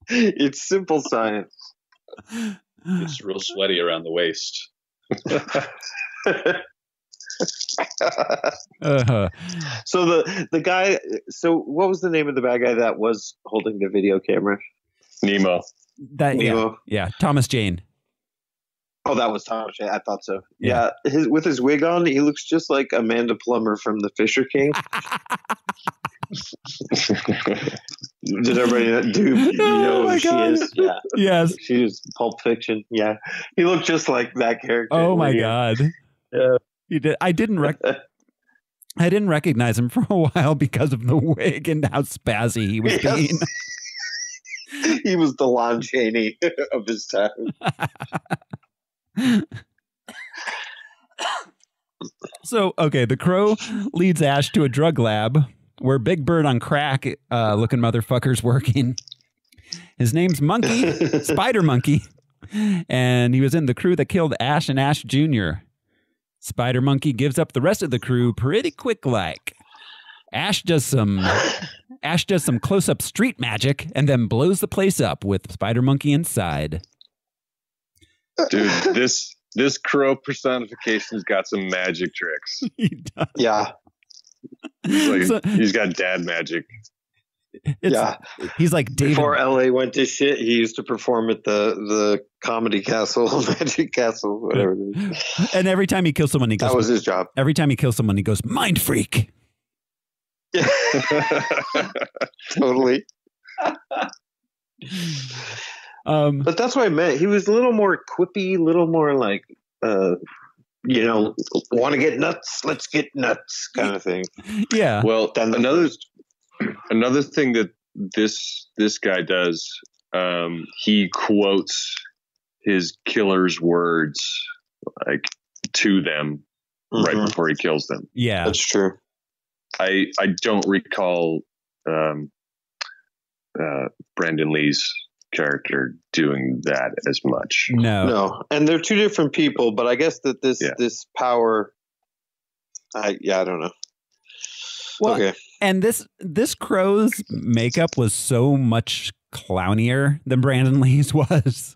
It's simple science. It's real sweaty around the waist. So the guy. So what was the name of the bad guy that was holding the video camera? Nemo. Nemo. Yeah, Thomas Jane. Oh, that was Thomas Jane. I thought so. Yeah, with his wig on, he looks just like Amanda Plummer from The Fisher King. Did everybody you know who she is? Yeah. Yes. She is Pulp Fiction. Yeah. He looked just like that character. Oh my God. Yeah. He did. I didn't recognize him for a while because of the wig and how spazzy he was being. He was the Lon Chaney of his time. So, okay, the Crow leads Ash to a drug lab where Big Bird on crack looking motherfucker's working. His name's Monkey, Spider Monkey, and he was in the crew that killed Ash and Ash Jr. Spider Monkey gives up the rest of the crew pretty quick like. Ash does some close-up street magic and then blows the place up with Spider Monkey inside. Dude, this Crow personification's got some magic tricks. He does. Yeah. He's got dad magic. He's like David. Before LA went to shit, he used to perform at the Comedy Castle, Magic Castle, whatever it is. And every time he kills someone, he goes. That was his job. Every time he kills someone, he goes, mind freak. Yeah. Totally. But that's what I meant. He was a little more quippy, a little more like, want to get nuts? Let's get nuts, kind of thing. Yeah. Well, another thing that this guy does, he quotes his killer's words like to them right before he kills them. Yeah, that's true. I don't recall Brandon Lee's character doing that as much. No, and they're two different people. But I guess that this power, I don't know. Well, okay. And this Crow's makeup was so much clownier than Brandon Lee's was.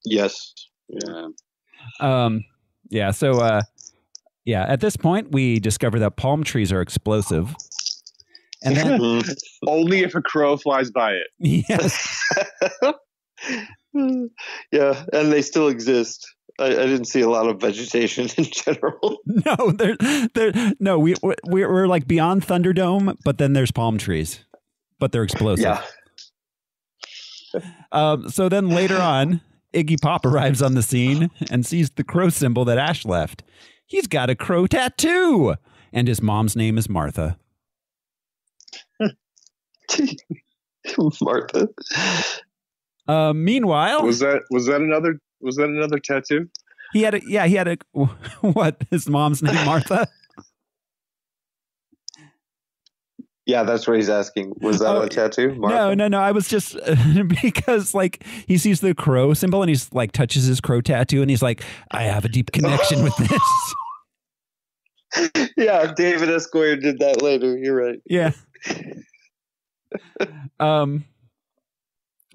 Yes. Yeah. Yeah. So, at this point, we discover that palm trees are explosive. And then only if a crow flies by it. Yes. Yeah, and they still exist. I didn't see a lot of vegetation in general. No, we're like beyond Thunderdome, but then there's palm trees, but they're explosive. Yeah. So then later on, Iggy Pop arrives on the scene and sees the crow symbol that Ash left. He's got a crow tattoo, and his mom's name is Martha. Martha. Meanwhile, was that another tattoo? He had a what? His mom's name Martha. Yeah, that's what he's asking. Was that a tattoo? Martha? No. I was just because like he sees the crow symbol and he's like touches his crow tattoo and he's like, I have a deep connection with this. Yeah, David S. Goyer did that later. You're right. Yeah.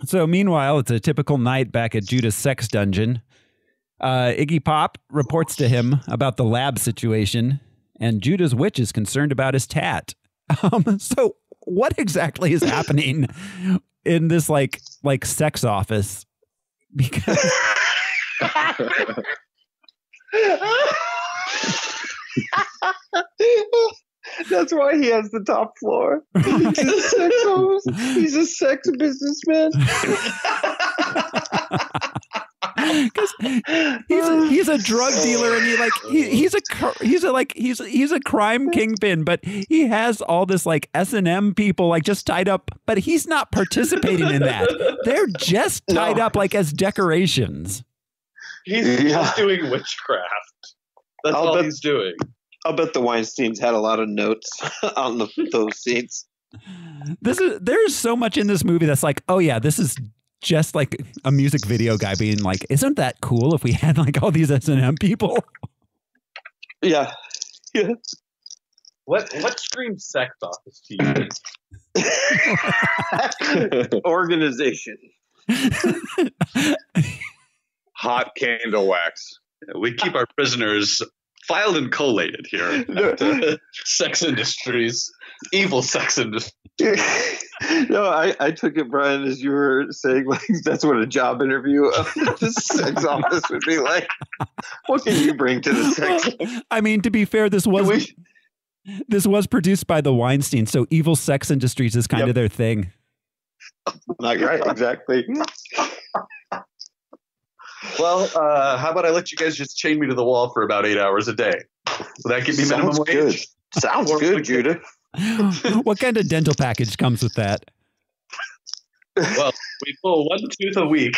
So meanwhile, it's a typical night back at Judah's sex dungeon. Iggy Pop reports to him about the lab situation, and Judah's witch is concerned about his tat. So what exactly is happening in this like sex office? Because that's why he has the top floor. He's a sex businessman. Because he's a drug dealer and he's a crime kingpin, but he has all this like S&M people like just tied up, but he's not participating in that. They're just tied up like as decorations. He's just doing witchcraft. That's all he's doing. I'll bet the Weinsteins had a lot of notes on those scenes. There's so much in this movie that's like, oh yeah, this is just like a music video guy being like, isn't that cool if we had like all these S&M people? Yeah. What screams sex office to you? Organization. Hot candle wax. We keep our prisoners filed and collated here at sex industries. Evil sex industry. No, I took it, Brian, as you were saying, like that's what a job interview of the sex office would be like. What can you bring to the sex? I mean, to be fair, this was produced by the Weinstein, so evil sex industries is kind of their thing. Not right, exactly. Well, how about I let you guys just chain me to the wall for about 8 hours a day? Will that give me minimum wage? Sounds good, Judah. What kind of dental package comes with that? Well, we pull one tooth a week.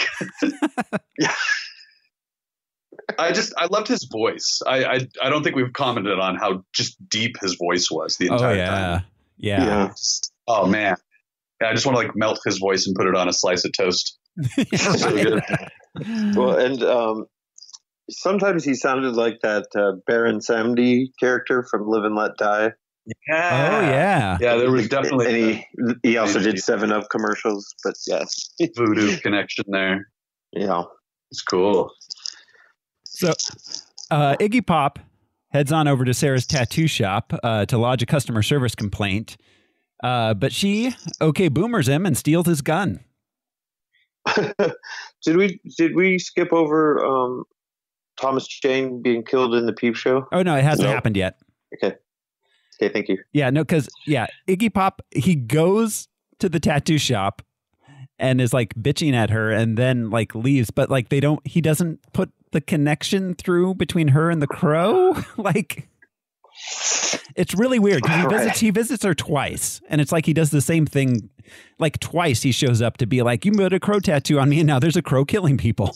I loved his voice. I don't think we've commented on how just deep his voice was the entire time. Yeah. Oh man. I just want to like melt his voice and put it on a slice of toast. So good. Well, and sometimes he sounded like that Baron Samedi character from Live and Let Die. Yeah. Oh yeah. Yeah, there was definitely. And he also did 7-Up commercials, but yes, voodoo connection there. Yeah, it's cool. So, Iggy Pop heads on over to Sarah's tattoo shop to lodge a customer service complaint, but she boomers him and steals his gun. Did we skip over Thomas Jane being killed in the Peep Show? Oh no, it hasn't happened yet. Okay, thank you. Yeah, no, because Iggy Pop, he goes to the tattoo shop and is like bitching at her and then like leaves, but like he doesn't put the connection through between her and the crow. Like it's really weird. He visits her twice, and it's like he does the same thing. Like twice he shows up to be like, you put a crow tattoo on me, and now there's a crow killing people.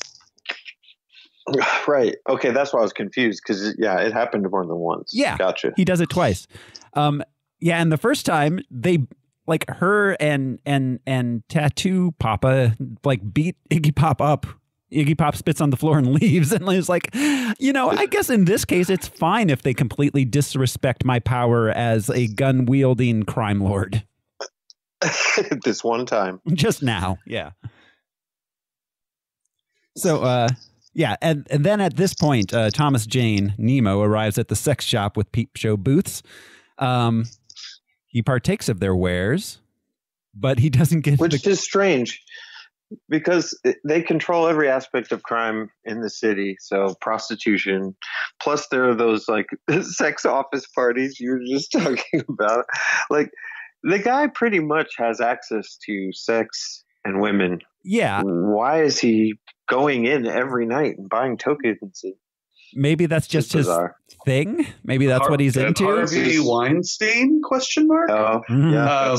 Right. Okay, that's why I was confused, because it happened more than once. Yeah, gotcha. He does it twice. And the first time they like her and Tattoo Papa like beat Iggy Pop up. Iggy Pop spits on the floor and leaves, and is like, I guess in this case it's fine if they completely disrespect my power as a gun wielding crime lord. This one time, just now, yeah. So, and then at this point, Thomas Jane Nemo arrives at the sex shop with Peep Show booths. He partakes of their wares, but he doesn't get which is strange. Because they control every aspect of crime in the city. So prostitution, plus there are those like sex office parties you were just talking about. Like the guy pretty much has access to sex and women. Yeah. Why is he going in every night and buying tokens? Maybe that's just his thing. Maybe that's what he's into. Harvey Weinstein? ? Oh, yeah.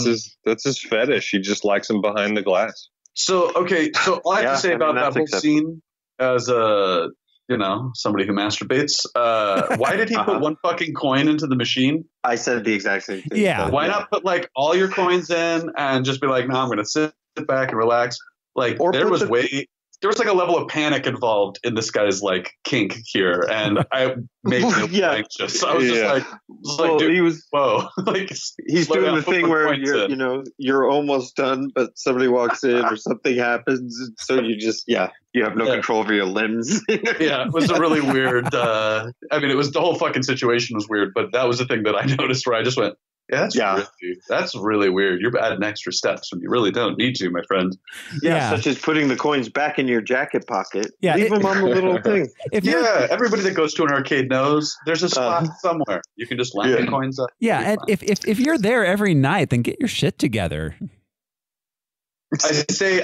That's his fetish. He just likes him behind the glass. So all I have to say about that whole scene as a somebody who masturbates. Why did he put one fucking coin into the machine? I said the exact same thing. Yeah. Why not put like all your coins in and just be like, no, I'm going to sit back and relax. Like there was like a level of panic involved in this guy's like kink here, and I made me anxious. I was just like, dude, he was whoa, like he's doing the thing where you're almost done, but somebody walks in or something happens, and so you have no control over your limbs. Yeah, it was a really weird. I mean, it was the whole fucking situation was weird, but that was the thing that I noticed where I just went, that's really weird. You're adding extra steps when you really don't need to, my friend. Yeah, such as putting the coins back in your jacket pocket. Yeah, leave them on the little thing. Everybody that goes to an arcade knows there's a spot somewhere you can just line the coins up. Yeah, and if you're there every night, then get your shit together. I say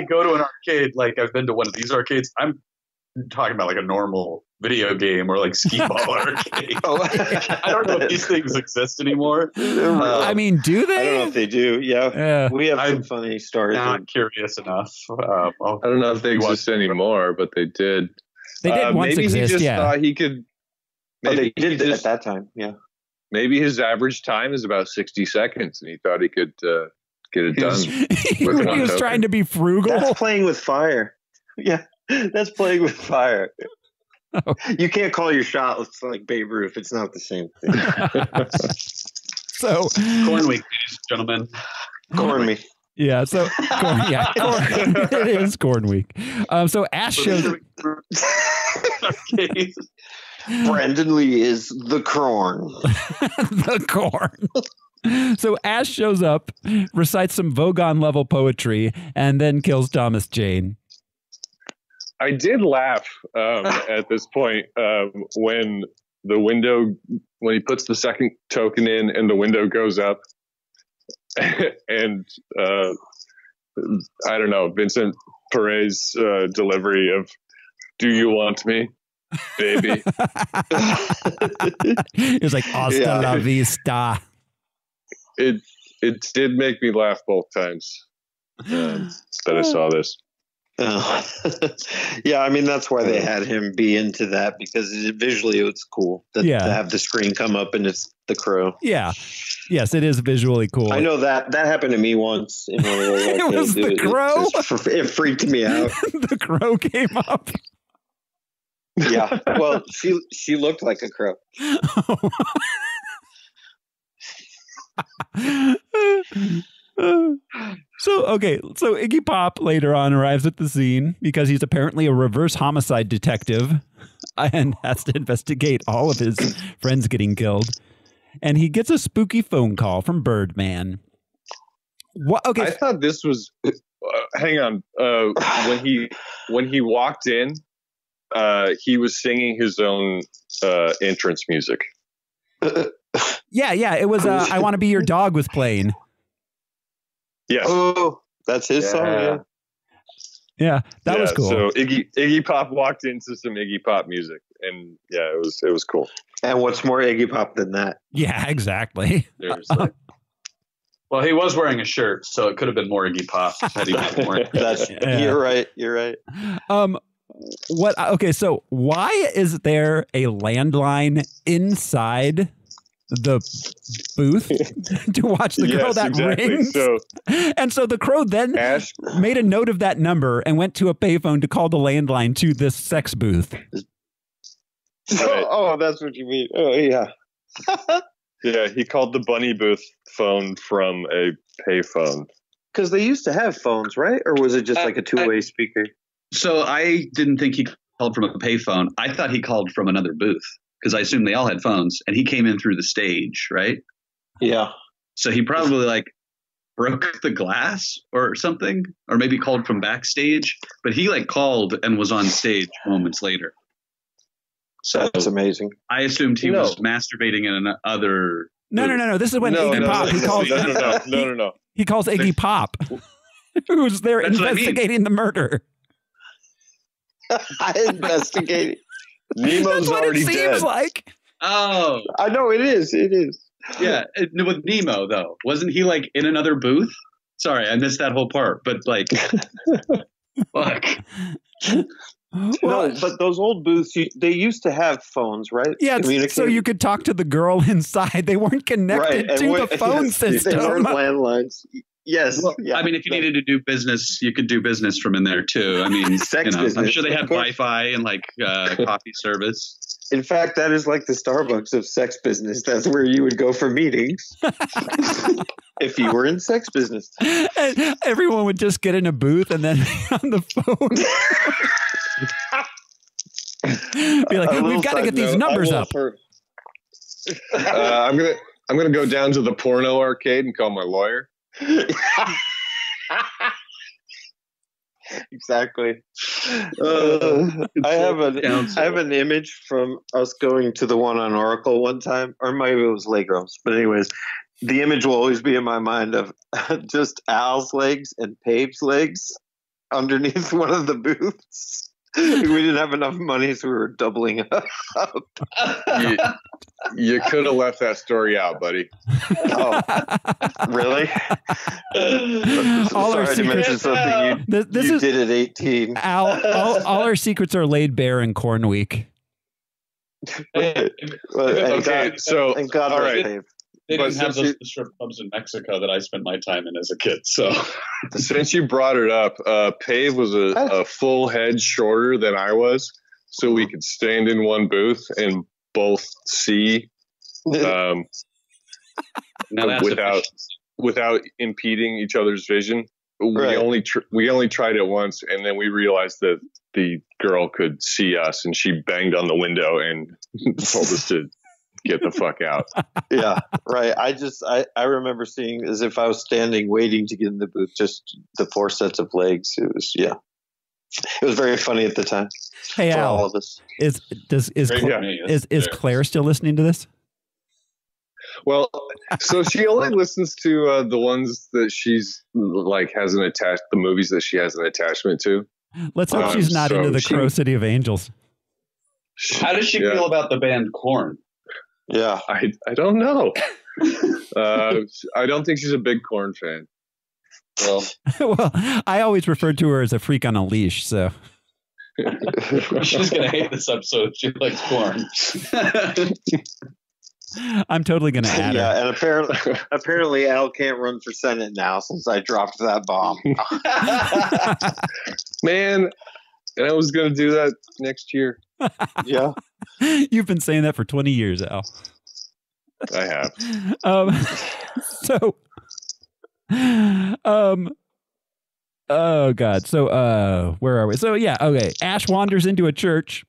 go to an arcade. Like I've been to one of these arcades. I'm talking about like a normal video game or like skee ball arcade. I don't know if these things exist anymore. I mean, do they? I don't know if they do. Yeah. We have some funny stories. Not curious enough. I don't know if they exist anymore, but they did. They did once maybe exist. He just thought he could. Maybe they did at that time. Yeah. Maybe his average time is about 60 seconds, and he thought he could get it done. He was trying to be frugal. That's playing with fire. Yeah, that's playing with fire. Oh. You can't call your shot like Babe Ruth. It's not the same thing. So, Corn Week, ladies and gentlemen. Corn Week. Yeah, so corn, it is Corn Week. So Ash shows. Brandon Lee is the corn. The corn. So Ash shows up, recites some Vogon level poetry, and then kills Thomas Jane. I did laugh at this point when he puts the second token in and the window goes up, and I don't know, Vincent Perez's delivery of "Do you want me, baby?" It was like "Hasta la vista." It did make me laugh both times that I saw this. Yeah, I mean that's why they had him be into that, because visually it's cool to have the screen come up and it's the crow. Yeah, yes, it is visually cool. I know that happened to me once in one of those. It was the crow. It freaked me out. The crow came up. Yeah, well, she looked like a crow. So Iggy Pop later on arrives at the scene because he's apparently a reverse homicide detective and has to investigate all of his friends getting killed. And he gets a spooky phone call from Birdman. What? Okay, I thought this was. Hang on. When he walked in, he was singing his own entrance music. Yeah. It was "I Want to Be Your Dog" was playing. Yes. Oh, that's his song. Yeah, that was cool. So Iggy Pop walked into some Iggy Pop music, and it was cool. And what's more Iggy Pop than that? Yeah, exactly. Well, he was wearing a shirt, so it could have been more Iggy Pop. You're right. You're right. What? Okay, so why is there a landline inside the booth to watch the girl that rings? And so the crow then made a note of that number and went to a payphone to call the landline to this sex booth. Right. Oh, that's what you mean. Oh, yeah. Yeah, he called the bunny booth phone from a payphone. Because they used to have phones, right? Or was it just like a two-way speaker? So I didn't think he called from a payphone. I thought he called from another booth, because I assumed they all had phones, and he came in through the stage, right? Yeah. So he probably broke the glass or something, or maybe called from backstage, but he called and was on stage moments later. So that's amazing. I assumed he was masturbating in another. No. This is when Iggy Pop. He calls. No. He calls Iggy Pop, who's there investigating the murder. Investigating. Nemo's already dead. Seems like. Oh, I know it is. It is. Yeah, with Nemo though, wasn't he in another booth? Sorry, I missed that whole part. But fuck. No, but those old booths, they used to have phones, right? Yeah, so you could talk to the girl inside. They weren't connected to the phone system. They weren't landlines. Yes. Well, I mean, if you needed to do business, you could do business from in there too. I mean, business. I'm sure they had Wi-Fi and like coffee service. In fact, that is like the Starbucks of sex business. That's where you would go for meetings if you were in sex business. And everyone would just get in a booth and then be on the phone. Be like, we've got to get these numbers up. I'm gonna go down to the porno arcade and call my lawyer. Exactly. I have an image from us going to the one on Oracle one time, or maybe it was Legros. But anyways, the image will always be in my mind of just Al's legs and Pave's legs underneath one of the booths. We didn't have enough money, so we were doubling up. You could have left that story out, buddy. Oh, really? All our secrets. You did at 18. Al, all our secrets are laid bare in Corn Week. Okay, so and God, all right. Pave. They didn't have those strip clubs in Mexico that I spent my time in as a kid. So since you brought it up, Pave was a full head shorter than I was, so we could stand in one booth and both see without impeding each other's vision. We only tried it once, and then we realized that the girl could see us, and she banged on the window and told us to get the fuck out. Yeah, right. I remember seeing as if I was standing waiting to get in the booth, just the 4 sets of legs. It was very funny at the time. Hey, for Al, all of us. Is Claire still listening to this? Well, so she only listens to the ones that she's like has an attached, the movies that she has an attachment to. Let's hope she's not into the Crow City of Angels. How does she feel about the band Korn? Yeah, I don't know. I don't think she's a big Korn fan. Well, I always referred to her as a freak on a leash. So she's gonna hate this episode if she likes Korn. I'm totally gonna add her. Yeah, and apparently Al can't run for Senate now since I dropped that bomb. Man, and I was gonna do that next year. Yeah. You've been saying that for 20 years, Al. I have. Oh God. So, where are we? So yeah. Okay. Ash wanders into a church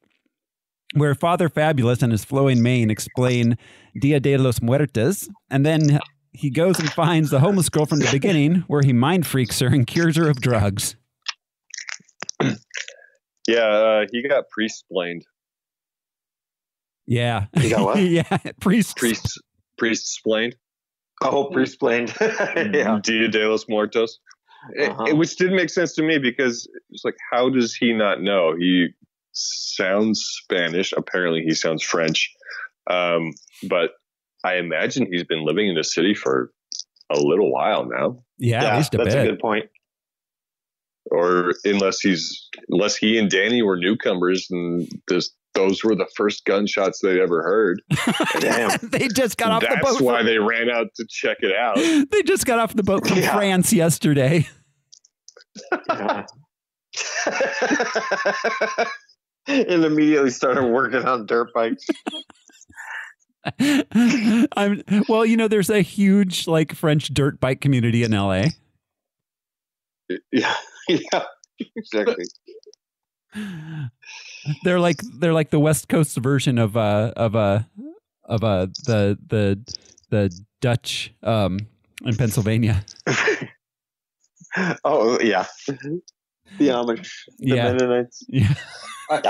where Father Fabulous and his flowing mane explain Dia de los Muertos. And then he goes and finds the homeless girl from the beginning where he mind freaks her and cures her of drugs. Yeah. He got priest-splained. Yeah. You got what? Yeah. Priest-splained. Oh, priest-splained. Yeah. Dia de los Muertos. Which didn't make sense to me because it's like, how does he not know? He sounds Spanish. Apparently he sounds French. But I imagine he's been living in the city for a little while now. Yeah, at least that's bit. a good point. Or unless he and Danny were newcomers and those were the first gunshots they'd ever heard. Damn. They just got off the boat. That's why they ran out to check it out. They just got off the boat from France yesterday. And immediately started working on dirt bikes. Well, there's a huge like French dirt bike community in LA. Yeah, exactly. They're like the West Coast version of the Dutch in Pennsylvania. Oh yeah, the Amish, the Mennonites. Yeah. I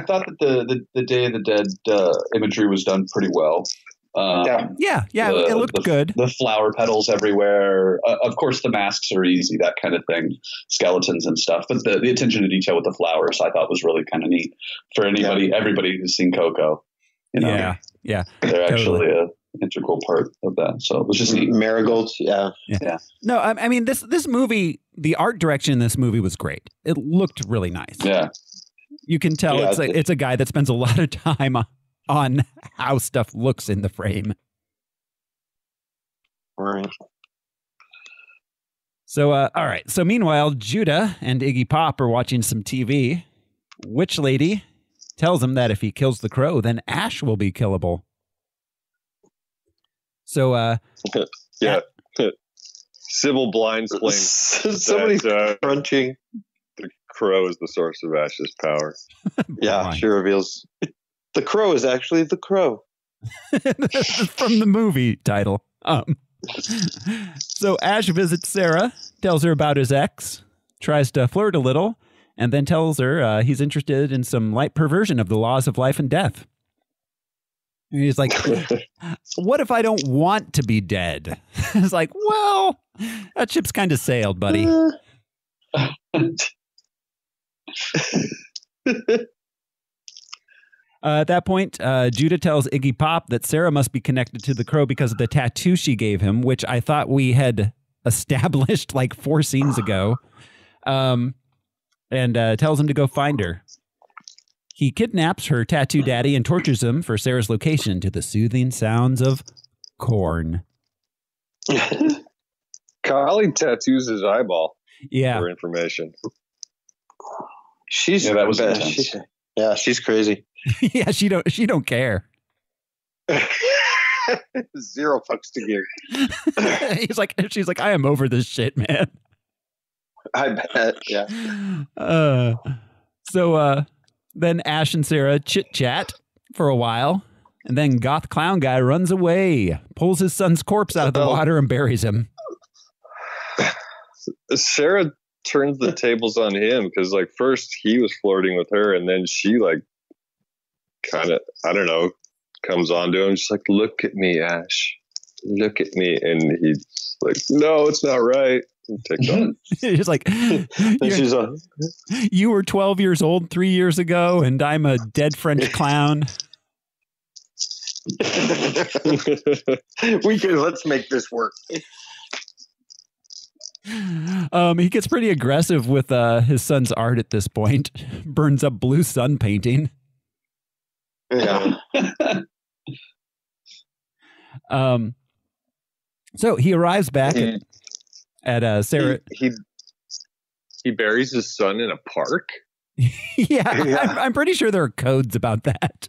thought that the Day of the Dead imagery was done pretty well. It looked good. The flower petals everywhere. Of course, the masks are easy, that kind of thing, skeletons and stuff. But the attention to detail with the flowers, I thought was really kind of neat for everybody who's seen Coco. Yeah, they're actually integral part of that. So it was just neat. Marigolds, yeah. No, I mean this movie, the art direction in this movie was great. It looked really nice. Yeah. You can tell it's a guy that spends a lot of time on how stuff looks in the frame. Right. So, all right. So meanwhile, Judah and Iggy Pop are watching some TV. Witch Lady tells him that if he kills the crow, then Ash will be killable. So, yeah. Sybil blindsplains Somebody's that crunching. the crow is the source of Ash's power. Yeah, she reveals the crow is actually the crow. From the movie title. So Ash visits Sarah, tells her about his ex, tries to flirt a little, and then tells her he's interested in some light perversion of the laws of life and death. And he's like, what if I don't want to be dead? It's like, well, that ship's kind of sailed, buddy. At that point, Judah tells Iggy Pop that Sarah must be connected to the crow because of the tattoo she gave him, which I thought we had established like 4 scenes ago, and tells him to go find her. He kidnaps her tattoo daddy and tortures him for Sarah's location to the soothing sounds of corn. Carly tattoos his eyeball Yeah. for information. She's that was bad. intense. She's crazy. Yeah, she don't care. 0 fucks to give. She's like, I am over this shit, man. I bet. Yeah. So then Ash and Sarah chit-chat for a while, and then goth clown guy runs away, pulls his son's corpse out of the water and buries him. Sarah turns the tables on him because, like, first he was flirting with her, and then she, like, kind of, I don't know, comes on to him, just like, look at me, Ash. Look at me. And he's like, no, it's not right. And takes on. He's like, you were 12 years old 3 years ago, and I'm a dead French clown. Let's make this work. He gets pretty aggressive with his son's art at this point. Burns up blue sun painting. Yeah. So he arrives back at Sarah. He buries his son in a park. Yeah. I'm pretty sure there are codes about that.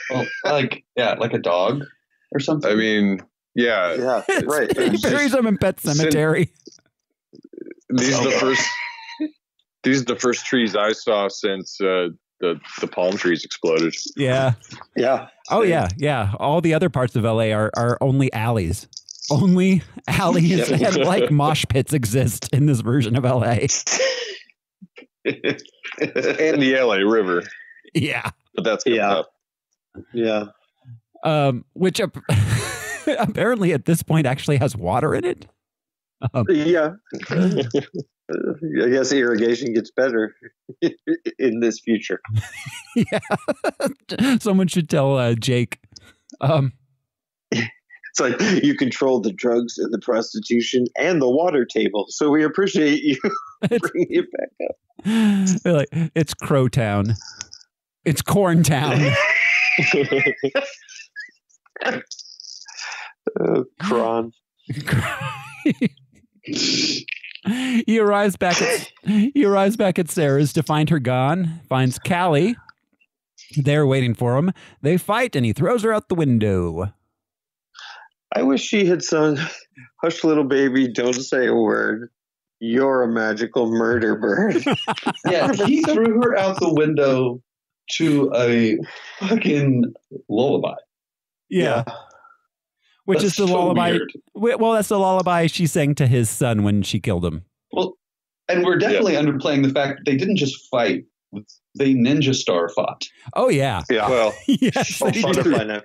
Well, like a dog or something. I mean, yeah, right. He buries him in Pet Cemetery. These are the first trees I saw since the palm trees exploded. Yeah. Oh yeah. All the other parts of LA are only alleys. Only alleys and like mosh pits exist in this version of LA. And the LA River. Yeah. But that's coming up. Yeah. Which apparently at this point actually has water in it. Yeah. I guess irrigation gets better in this future. Yeah. Someone should tell Jake. It's like you control the drugs and the prostitution and the water table. So we appreciate you bringing it back up. They're like, it's Crowtown. It's Corn Town. Cron. He arrives back at Sarah's to find her gone, finds Callie there waiting for him. They fight and he throws her out the window. I wish she had sung Hush Little Baby, Don't Say a Word. You're a magical murder bird. Yeah, he threw her out the window to a fucking lullaby. Yeah. Which That's is the so lullaby. weird. Well, that's the lullaby she sang to his son when she killed him. Well, and we're definitely underplaying the fact that they didn't just fight; they ninja star fought. Oh yeah. Yeah. Well, Yes, they do. Butterfly now.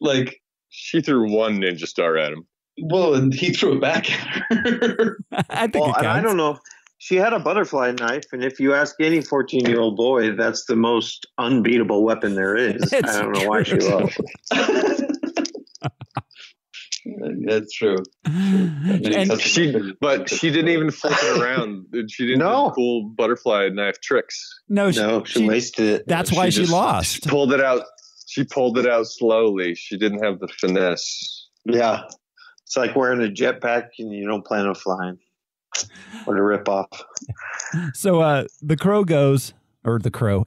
Like, she threw one ninja star at him. well, and he threw it back at her. I think Well, it and counts. I don't know. She had a butterfly knife, and if you ask any 14-year-old boy, that's the most unbeatable weapon there is. It's I don't know why she true. lost. That's true. And she didn't even flip it around. She didn't do cool butterfly knife tricks. No, she wasted it. That's why she lost. She pulled it out. She pulled it out slowly. She didn't have the finesse. Yeah. It's like wearing a jetpack and you don't plan on flying. What a ripoff. So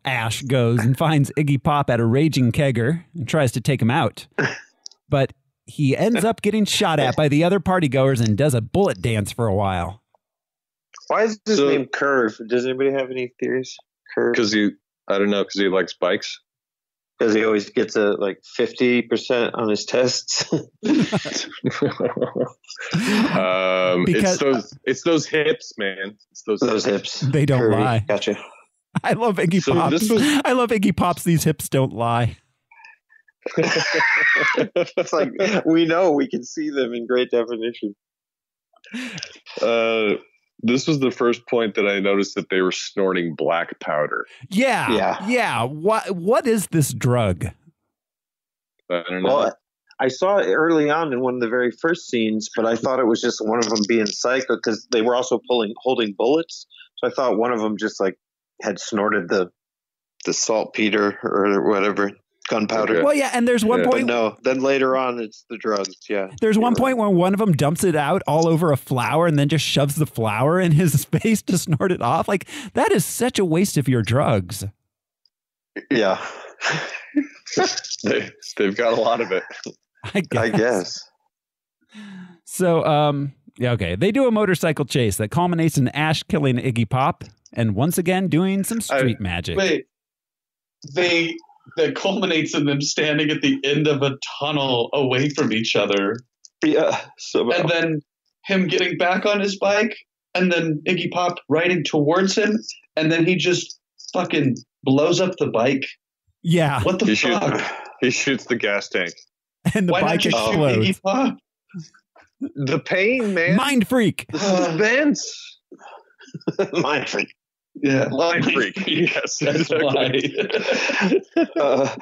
Ash goes and finds Iggy Pop at a raging kegger and tries to take him out. But he ends up getting shot at by the other partygoers and does a bullet dance for a while. Why is his name Curve? Does anybody have any theories? Curve? Because he likes bikes. Because he always gets a 50% on his tests. It's those hips, man. It's those hips. They don't Curvy. lie. Gotcha. I love Iggy Pops. I love Iggy Pops. These hips don't lie. It's like we know we can see them in great definition. This was the first point that I noticed that they were snorting black powder. Yeah. What is this drug? I don't know. Well, I saw it early on in one of the very first scenes, but I thought it was just one of them being psycho because they were also holding bullets. So I thought one of them just had snorted the saltpeter or whatever. Gunpowder. Well, yeah, and there's one point. But no, then later on, it's the drugs. Yeah. There's one point where one of them dumps it out all over a flower and then just shoves the flower in his face to snort it off. That is such a waste of your drugs. Yeah. They've got a lot of it. I guess. So, okay. They do a motorcycle chase that culminates in Ash killing Iggy Pop and once again doing some street magic. Wait. That culminates in them standing at the end of a tunnel away from each other. Yeah. And then him getting back on his bike, and then Iggy Pop riding towards him, and then he just fucking blows up the bike. Yeah. What the fuck? He shoots the gas tank. And the bike explodes. Iggy Pop? The pain, man. Mind freak. The suspense. Mind freak. Yeah, Mind freak. Yes, that's exactly. why.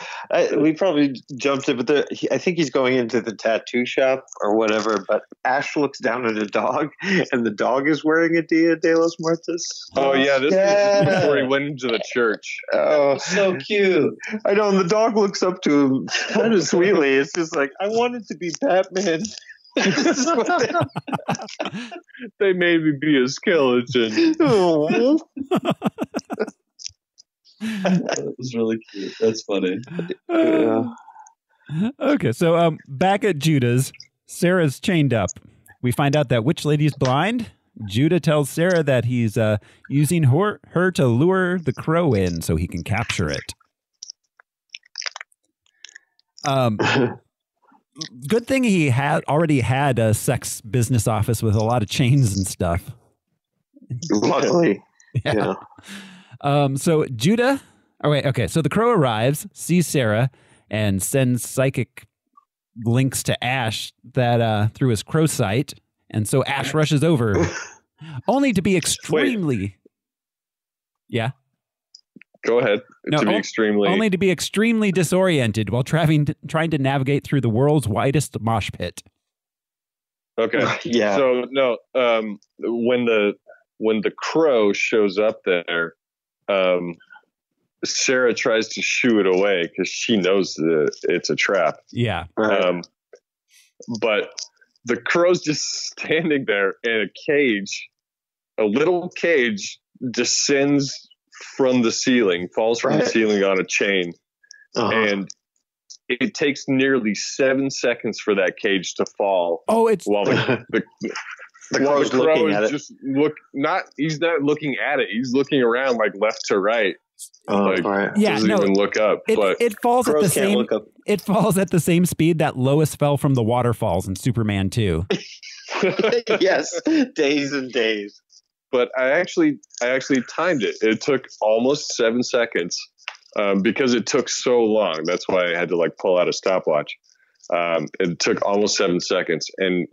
We probably jumped it, but I think he's going into the tattoo shop or whatever. But Ash looks down at a dog, and the dog is wearing a Dia de los Muertos. Oh yeah, this is before he went into the church. Oh, so cute! I know, and the dog looks up to him kind of sweetly. It's just like, I wanted to be Batman. This is what they made me be a skeleton. Oh. That was really cute. That's funny. Yeah. Okay, so back at Judah's, Sarah's chained up. We find out that Witch Lady's blind. Judah tells Sarah that he's using her to lure the crow in so he can capture it. Good thing he already had a sex business office with a lot of chains and stuff. Luckily. Yeah. So Judah, so the crow arrives, sees Sarah, and sends psychic links to Ash that through his crow sight, and so Ash rushes over, only to be extremely. Yeah. Go ahead. Only to be extremely disoriented while trying to navigate through the world's widest mosh pit. Okay. Yeah. So no, when the crow shows up there, Sarah tries to shoo it away because she knows that it's a trap. Yeah. But the crow's just standing there in a cage. A little cage descends from the ceiling, falls from the ceiling on a chain, and it takes nearly 7 seconds for that cage to fall. Oh, it's while the crow's looking at it. He's not looking at it. He's looking around like left to right. Doesn't even look up. It falls at the same. It falls at the same speed that Lois fell from the waterfalls in Superman 2. Yes, days and days. But I actually timed it. It took almost 7 seconds because it took so long. That's why I had to pull out a stopwatch. It took almost 7 seconds, and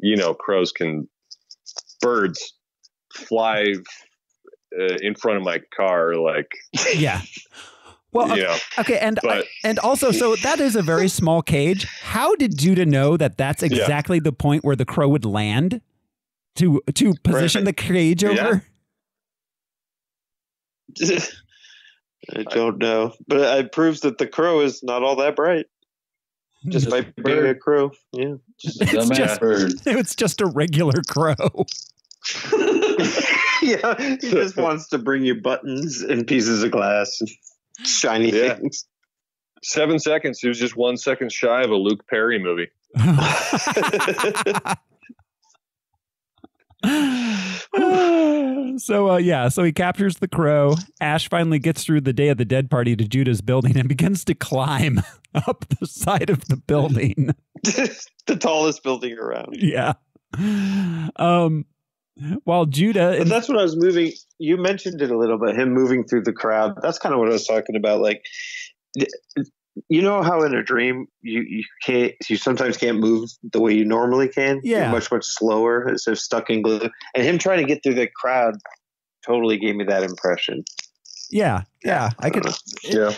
birds fly in front of my car. Yeah. Well, Yeah. okay, and But- and also, so that is a very small cage. How did Judah know that that's exactly the point where the crow would land to position the cage over? I don't know, but it proves that the crow is not all that bright. Just by being a crow, yeah. It's just a regular crow. Yeah, he just wants to bring you buttons and pieces of glass and shiny things. 7 seconds. He was just 1 second shy of a Luke Perry movie. So he captures the crow. Ash finally gets through the Day of the Dead party to Judah's building and begins to climb up the side of the building. The tallest building around. Yeah. While Judah, but that's what I was moving. You mentioned it a little bit, him moving through the crowd. That's kind of what I was talking about. Like, you know how in a dream you sometimes can't move the way you normally can. Yeah, you're much slower, as if stuck in glue. And him trying to get through the crowd totally gave me that impression. Yeah, I could. Yeah.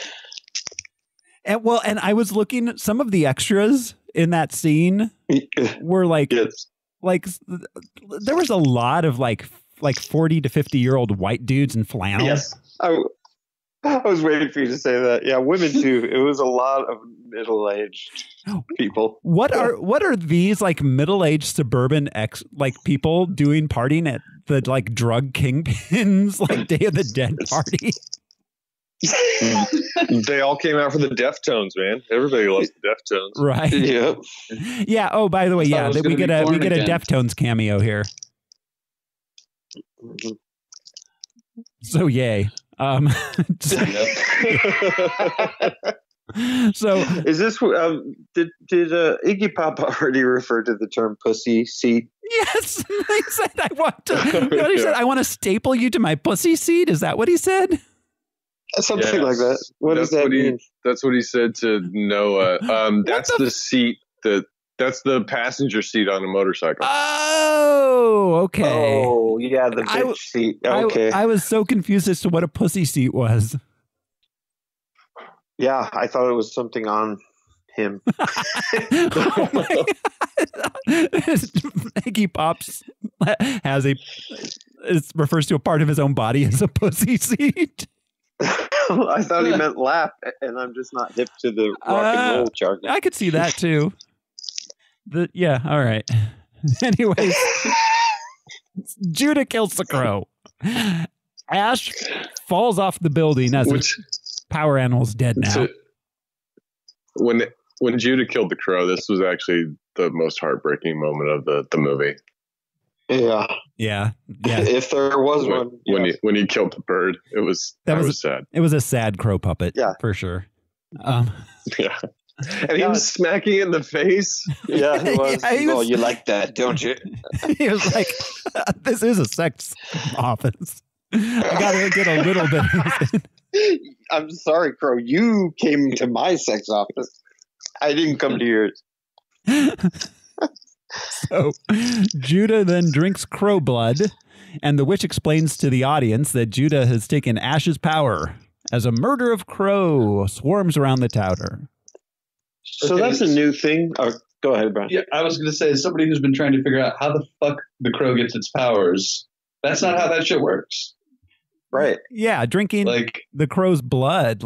And I was looking at some of the extras in that scene were like. Yes. Like there was a lot of like 40 to 50-year-old white dudes in flannel. Yes. I was waiting for you to say that. Yeah, women too. It was a lot of middle-aged people. What are these like middle-aged suburban people doing partying at the like drug kingpins like Day of the Dead party? They all came out for the Deftones, man. Everybody loves the Deftones, right? Yep. Yeah. Oh, by the way, yeah, we get a Deftones cameo here. Mm-hmm. So yay. So is this did Iggy Pop already refer to the term pussy seat? Yes, he said I want to. What he said, I want to staple you to my pussy seat. Is that what he said? Something like that. What does that mean? That's what he said to Noah. That's the seat that's the passenger seat on a motorcycle. Oh, okay. Oh, yeah, the bitch seat. Okay. I was so confused as to what a pussy seat was. Yeah, I thought it was something on him. Oh my God. Iggy Pops refers to a part of his own body as a pussy seat. I thought he meant lap, and I'm just not hip to the rock and roll jargon. I could see that too. Yeah, all right. Anyways, Judah kills the crow. Ash falls off the building as his power animal's dead now. So, when Judah killed the crow, this was actually the most heartbreaking moment of the movie. Yeah. If there was one. When he killed the bird, it was sad. It was a sad crow puppet, for sure. Yeah. And he was smacking it in the face. Yeah, he was. Yeah, he was. Oh, you like that, don't you? He was like, this is a sex office. I got to get a little bit. I'm sorry, Crow. You came to my sex office. I didn't come to yours. So Judah then drinks crow blood, and the witch explains to the audience that Judah has taken Ash's power as a murder of crow swarms around the tower. So that's a new thing. Oh, go ahead, Brian. Yeah, I was going to say, as somebody who's been trying to figure out how the fuck the crow gets its powers, that's not how that shit works. Right. Yeah, drinking the crow's blood.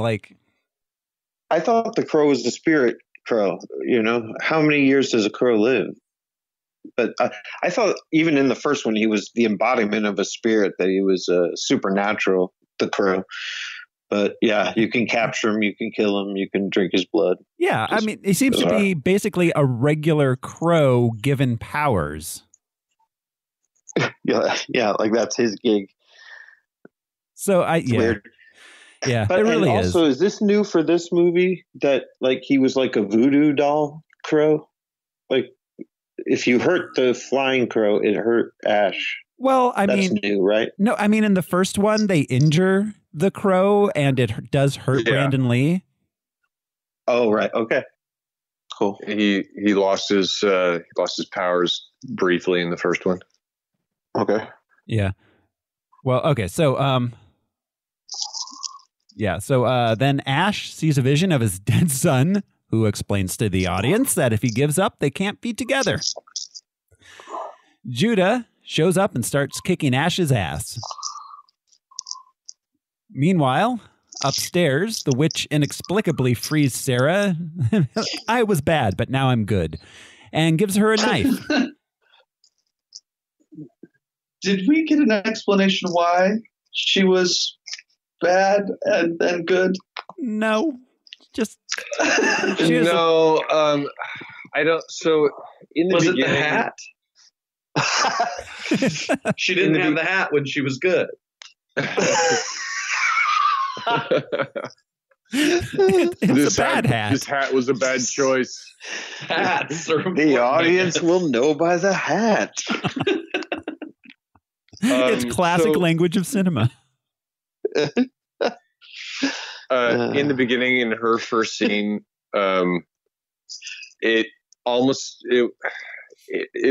I thought the crow was the spirit crow. You know, how many years does a crow live? But I thought even in the first one, he was the embodiment of a spirit, that he was supernatural, the crow. But yeah, you can capture him, you can kill him, you can drink his blood. Yeah, I mean, he seems to be basically a regular crow given powers. Yeah, like that's his gig. So weird. Yeah, but, it really and also, is this new for this movie that like he was like a voodoo doll crow? Like if you hurt the flying crow, it hurt Ash. Well, that's new, right? No, I mean in the first one they injure the crow and it does hurt Brandon Lee. Oh, right. Okay. Cool. He lost his powers briefly in the first one. Okay. Yeah. Well, okay. So Yeah. So then Ash sees a vision of his dead son, who explains to the audience that if he gives up, they can't be together. Judah shows up and starts kicking Ash's ass. Meanwhile, upstairs, the witch inexplicably frees Sarah. I was bad, but now I'm good. And gives her a knife. Did we get an explanation why she was bad and then good? No. Just... No, I don't... So, in the was beginning... it the hat? She didn't have the hat when she was good. It's a bad hat. This hat was a bad choice. Hats are The audience will know by the hat. It's classic language of cinema. In the beginning, in her first scene, it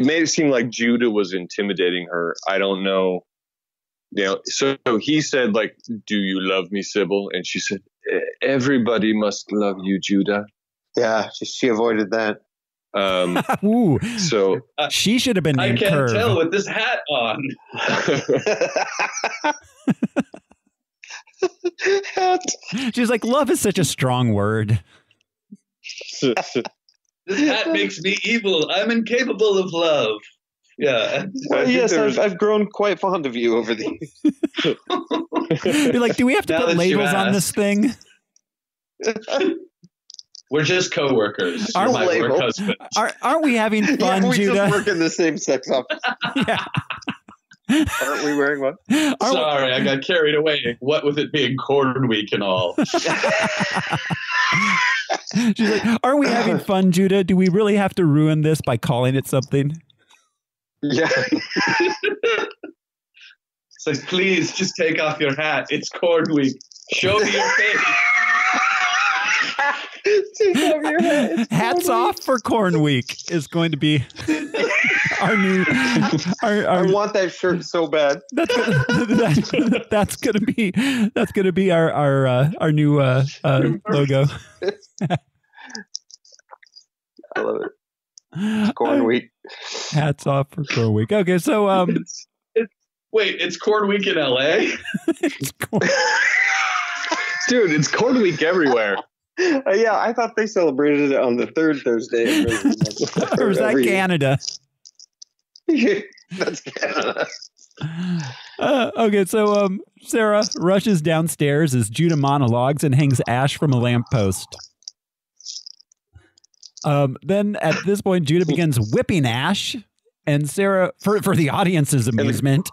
made it seem like Judah was intimidating her. I don't know. You know, so he said, like, "Do you love me, Sybil?" And she said, "Everybody must love you, Judah." Yeah, she avoided that. Ooh, so she should have been named I can't Curve. tell with this hat on. She's like, love is such a strong word. This hat makes me evil. I'm incapable of love. Yeah. Yes, I've grown quite fond of you over the years. You're like, do we have to Now put that you labels on ask. this thing? We're just co-workers. Aren't You're my label. work husband. Aren't we having fun, we Judah? just work in the same sex office. Yeah. Aren't we wearing one? Sorry, I got carried away. What with it being corn week and all. She's like, aren't we having fun, Judah? Do we really have to ruin this by calling it something? Yeah. It's like, please just take off your hat. It's corn week. Show me your face. Take off your hat. It's Hats off for Corn Week is going to be our new. I want that shirt so bad. That's gonna be our new logo. I love it. It's Corn Week. Hats off for Corn Week. Okay, so Wait, it's corn week in LA? it's corn. dude, it's corn week everywhere. Yeah, I thought they celebrated it on the third Thursday. Or is that Canada? That's Canada. Okay, so Sarah rushes downstairs as Judah monologues and hangs Ash from a lamppost. Then at this point, Judah begins whipping Ash, and Sarah, for the audience's amusement,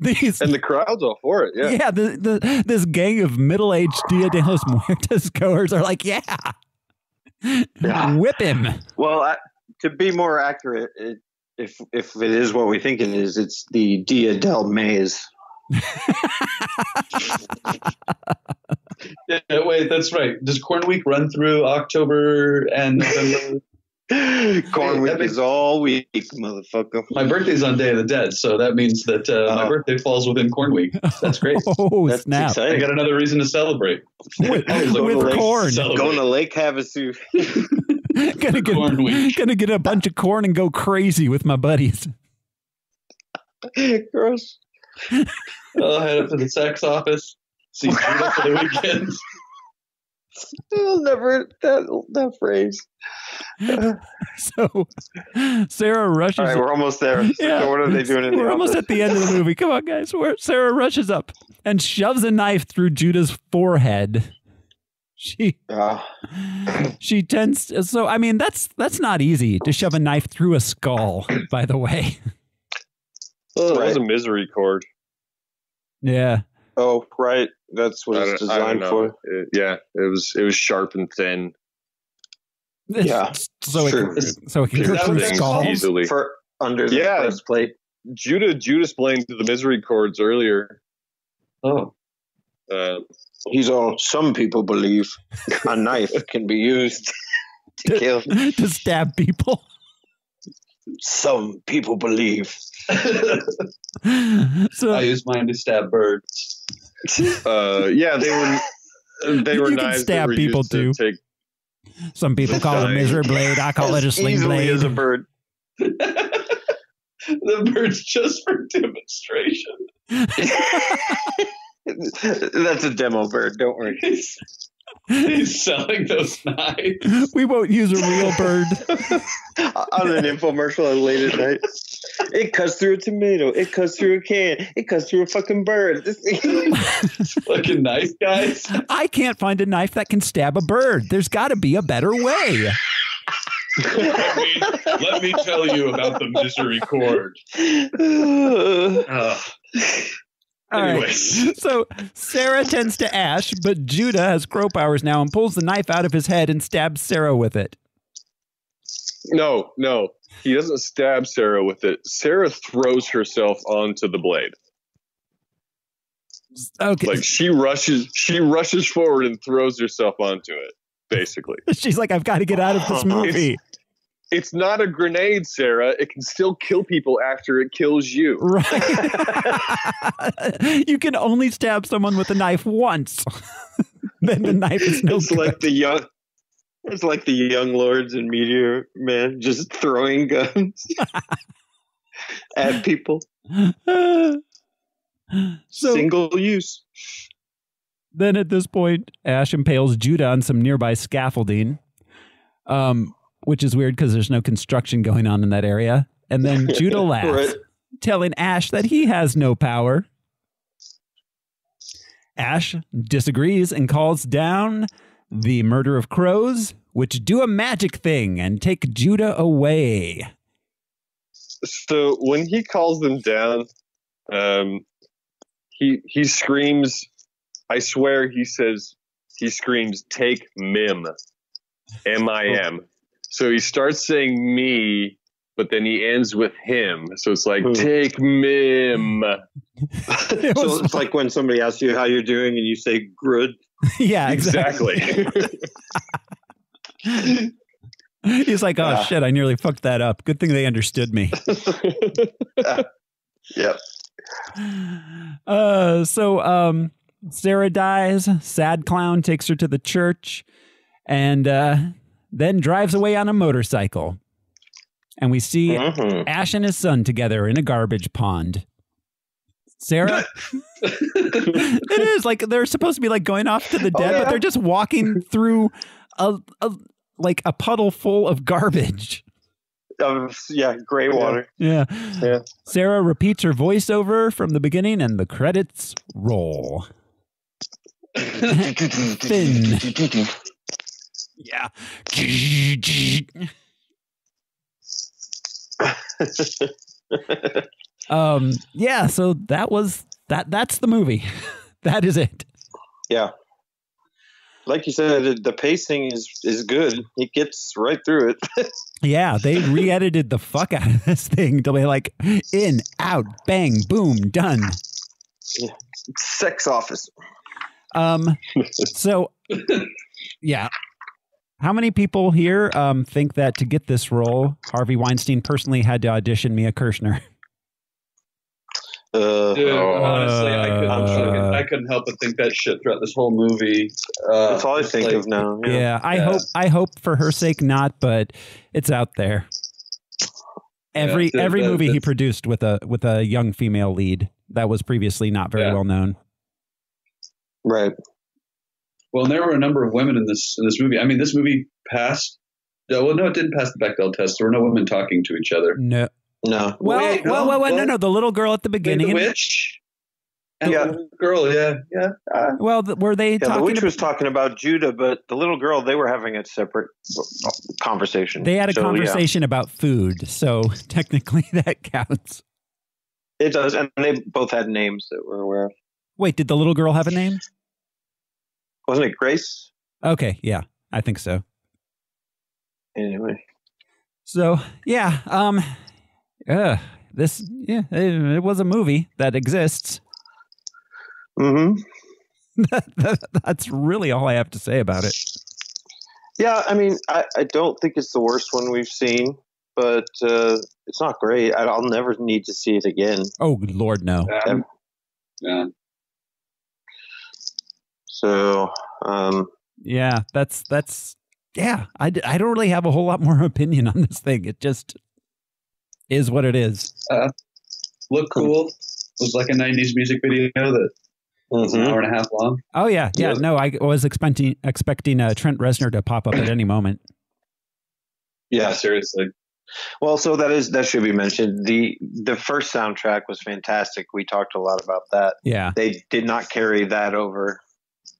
And the crowd's all for it, yeah. This gang of middle-aged Dia de los Muertos goers are like, yeah. Whip him. Well, to be more accurate, if it is what we think it is, it's the Dia del Mays. Yeah, wait, that's right. Does Corn Week run through October and November? Corn Week is all week, motherfucker. My birthday's on Day of the Dead, so that means that my birthday falls within Corn Week. That's great. Oh, That's snap. exciting. I got another reason to celebrate. With corn. Going to Lake Havasu. Corn Week. Gonna get a bunch of corn and go crazy with my buddies. Gross. I'll head up to the sex office, see Judah for the weekend. I'll never that phrase. So Sarah rushes. All right, we're almost there. Yeah. So what are they doing in the We're almost office? at the end of the movie. Come on, guys. Sarah rushes up and shoves a knife through Judah's forehead. She tends. So I mean, that's not easy to shove a knife through a skull. By the way. Well, it was a misery cord. Yeah. Oh, right. That's what it's designed for. It was sharp and thin. Yeah. So it can go through skulls easily. For under the breastplate. Judah explained to the misery cords earlier. Oh. He's all, some people believe a knife can be used to kill. To stab people. Some people believe. So I use mine to stab birds. Yeah, they were You can knives that stab were people used to too. take Some people call it a misery blade. I call it a sling Easily blade. as a bird. The bird's just for demonstration. That's a demo bird. Don't worry. He's selling those knives. We won't use a real bird. On an infomercial late at night. It cuts through a tomato. It cuts through a can. It cuts through a fucking bird. Fucking knife guys. I can't find a knife that can stab a bird. There's got to be a better way. Let me tell you about the misery cord. Anyways. Right. So Sarah tends to Ash, but Judah has crow powers now and pulls the knife out of his head and stabs Sarah with it. No, he doesn't stab Sarah with it. Sarah throws herself onto the blade. Okay. Like she rushes forward and throws herself onto it, basically. She's like, I've got to get out of this movie. It's not a grenade, Sarah. It can still kill people after it kills you. Right. You can only stab someone with a knife once. Then the knife is no good. It's like the young lords in Meteor Man just throwing guns at people. Single use. Then at this point, Ash impales Judah on some nearby scaffolding, which is weird because there's no construction going on in that area. And then Judah laughs, Right. telling Ash that he has no power. Ash disagrees and calls down the murder of crows, which do a magic thing and take Judah away. So when he calls them down, he screams. I swear he screams, "Take Mim, M-I-M." So he starts saying me, but then he ends with him. So it's like, take Mim. So it's like when somebody asks you how you're doing and you say "good." Yeah, exactly. He's like, oh, shit, I nearly fucked that up. Good thing they understood me. Yep. So Sarah dies. Sad clown takes her to the church and then drives away on a motorcycle. And we see Ash and his son together in a garbage pond. Sarah? It is like they're supposed to be like going off to the dead, but they're just walking through a puddle full of garbage. Gray water. Yeah. Sarah repeats her voiceover from the beginning and the credits roll. Finn. Yeah. Yeah, so that's the movie. That is it. Yeah. Like you said, the pacing is good. It gets right through it. Yeah, they re-edited the fuck out of this thing to be like in, out, bang, boom, done. Yeah. Sex office. So yeah. How many people here think that to get this role, Harvey Weinstein personally had to audition Mia Kirshner? Dude, honestly, I couldn't help but think that shit throughout this whole movie. That's all I think of now. Yeah, I hope for her sake not, but it's out there. Every movie he produced with a young female lead that was previously not very well known. Right. Well, there were a number of women in this movie. I mean, this movie passed. Well, no, it didn't pass the Bechdel test. There were no women talking to each other. No. No. No. The little girl at the beginning. The witch. And the little girl, yeah. Were they talking? The witch was talking about Judah, but the little girl, they were having a separate conversation. They had a conversation about food, so technically that counts. It does, and they both had names that we're aware of. Wait, did the little girl have a name? Wasn't it Grace? Okay, yeah, I think so. Anyway. So, yeah, it was a movie that exists. Mm-hmm. That's really all I have to say about it. Yeah, I mean, I don't think it's the worst one we've seen, but it's not great. I'll never need to see it again. Oh, Lord, no. Yeah. So, yeah, that's yeah. I don't really have a whole lot more opinion on this thing. It just is what it is. Look cool. Was like a 90s music video that was an hour and a half long. Oh yeah. No, I was expecting Trent Reznor to pop up at any moment. Yeah, seriously. Well, so that should be mentioned. The first soundtrack was fantastic. We talked a lot about that. Yeah. They did not carry that over.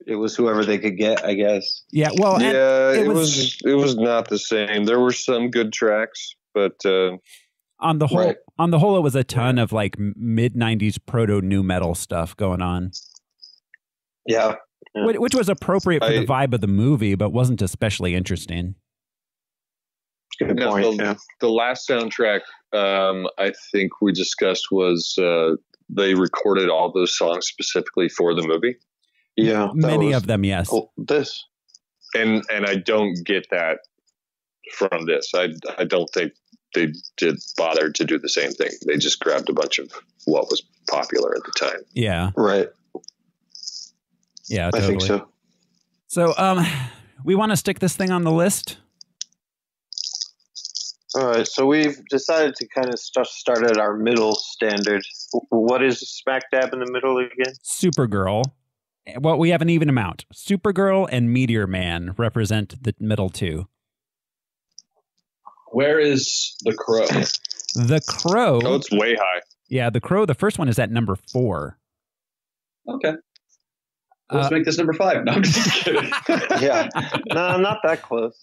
It was whoever they could get, I guess. Yeah. Well, yeah, it was not the same. There were some good tracks, but on the whole, it was a ton of like mid 90s proto nu metal stuff going on. Yeah. Which was appropriate for the vibe of the movie, but wasn't especially interesting. Good point. The last soundtrack I think we discussed was they recorded all those songs specifically for the movie. Yeah, many of them, yes. This and I don't get that from this. I don't think they did bother to do the same thing. They just grabbed a bunch of what was popular at the time. Yeah, right. Yeah, totally. I think so. So, we want to stick this thing on the list. All right, so we've decided to kind of start at our middle standard. What is smack dab in the middle again? Supergirl. Well, we have an even amount. Supergirl and Meteor Man represent the middle two. Where is The Crow? The Crow. Oh, it's way high. Yeah, The Crow, the first one is at number 4. Okay. Let's make this number 5. No, I'm just kidding. Yeah. No, I'm not that close.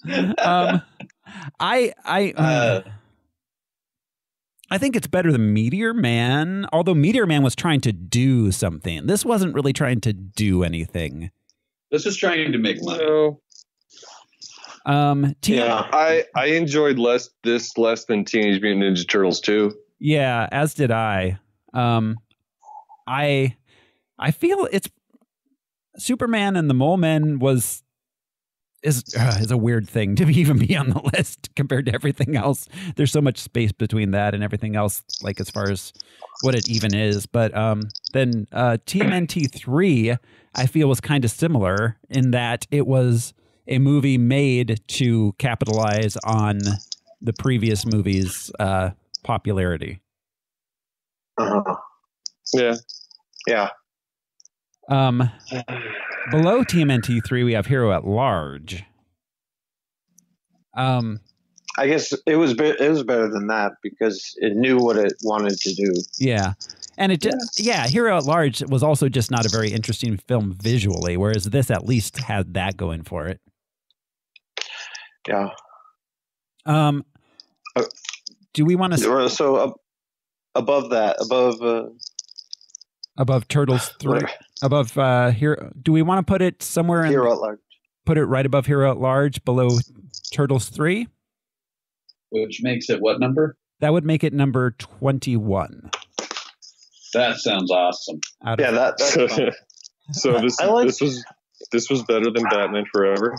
I think it's better than Meteor Man, although Meteor Man was trying to do something. This wasn't really trying to do anything. This is trying to make money. No. Yeah, I enjoyed less than Teenage Mutant Ninja Turtles 2. Yeah, as did I. I feel it's Superman and the Mole Men is a weird thing to even be on the list compared to everything else. There's so much space between that and everything else, like as far as what it even is. But then TMNT 3, I feel, was kind of similar in that it was a movie made to capitalize on the previous movie's popularity. Yeah. Yeah. Below TMNT 3, we have Hero at Large. I guess it was better than that because it knew what it wanted to do. Yeah. And it just, Hero at Large was also just not a very interesting film visually, whereas this at least had that going for it. Yeah. Do we want to... So above that, above Turtles 3, above Hero... Do we want to put it somewhere in... Hero at Large. Put it right above Hero at Large, below Turtles 3? Which makes it what number? That would make it number 21. That sounds awesome. That's fun. So this was better than Batman Forever.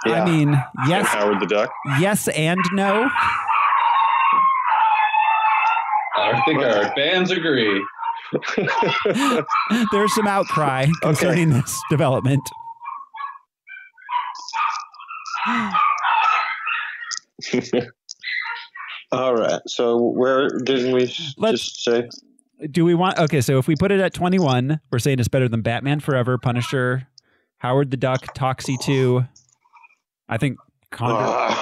Yeah. I mean, yes. And Howard the Duck. Yes and no. I think our fans agree. There's some outcry concerning this development. All right. So where didn't we just say? Do we want... Okay, so if we put it at 21, we're saying it's better than Batman Forever, Punisher, Howard the Duck, Toxie 2. I think Condor...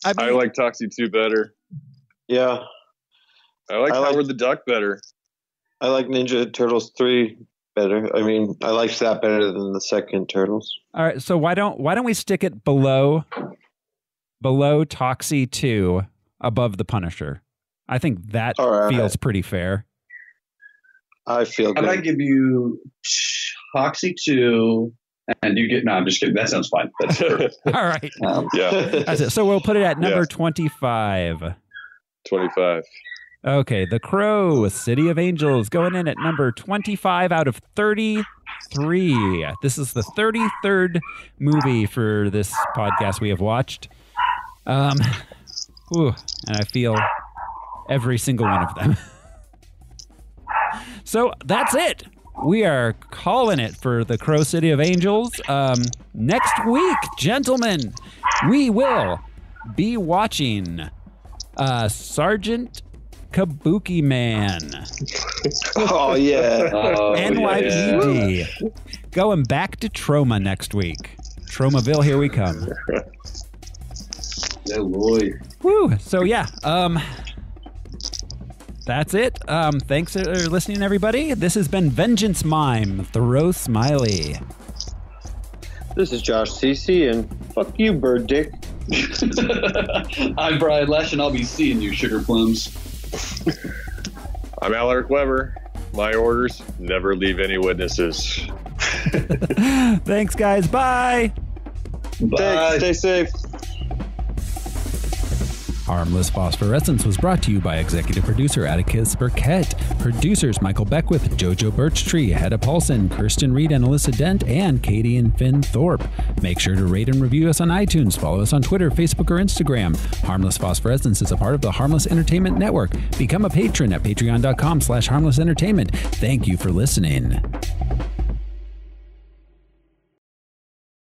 I like Toxie 2 better. Yeah. I like Howard the Duck better. I like Ninja Turtles 3 better. I mean, I liked that better than the second Turtles. All right, so why don't we stick it below Toxie 2, above the Punisher? I think that feels pretty fair. I feel good. How about I give you Toxie 2, and you get... No, I'm just kidding. That sounds fine. That's perfect. All right. Yeah. That's it. So we'll put it at number 25. 25. Okay, The Crow, City of Angels, going in at number 25 out of 33. This is the 33rd movie for this podcast we have watched. And I feel every single one of them. So that's it. We are calling it for the Crow City of Angels. Next week, gentlemen, we will be watching Sergeant Kabuki Man. Oh, yeah. NYPD. Yeah. Going back to Troma next week. Tromaville, here we come. Yeah, boy. Woo. So, yeah. That's it. Thanks for listening, everybody. This has been Vengeance Mime, Thoreau Smiley. This is Josh CC, and fuck you, Bird Dick. I'm Brian Lesh, and I'll be seeing you, Sugar Plums. I'm Alaric Weber. My orders, never leave any witnesses. Thanks, guys. Bye. Bye. Thanks. Stay safe. Harmless Phosphorescence was brought to you by executive producer Atticus Burkett, producers Michael Beckwith, Jojo Birchtree, Hedda Paulson, Kirsten Reed and Alyssa Dent, and Katie and Finn Thorpe. Make sure to rate and review us on iTunes. Follow us on Twitter, Facebook, or Instagram. Harmless Phosphorescence is a part of the Harmless Entertainment Network. Become a patron at patreon.com/harmlessentertainment. Thank you for listening.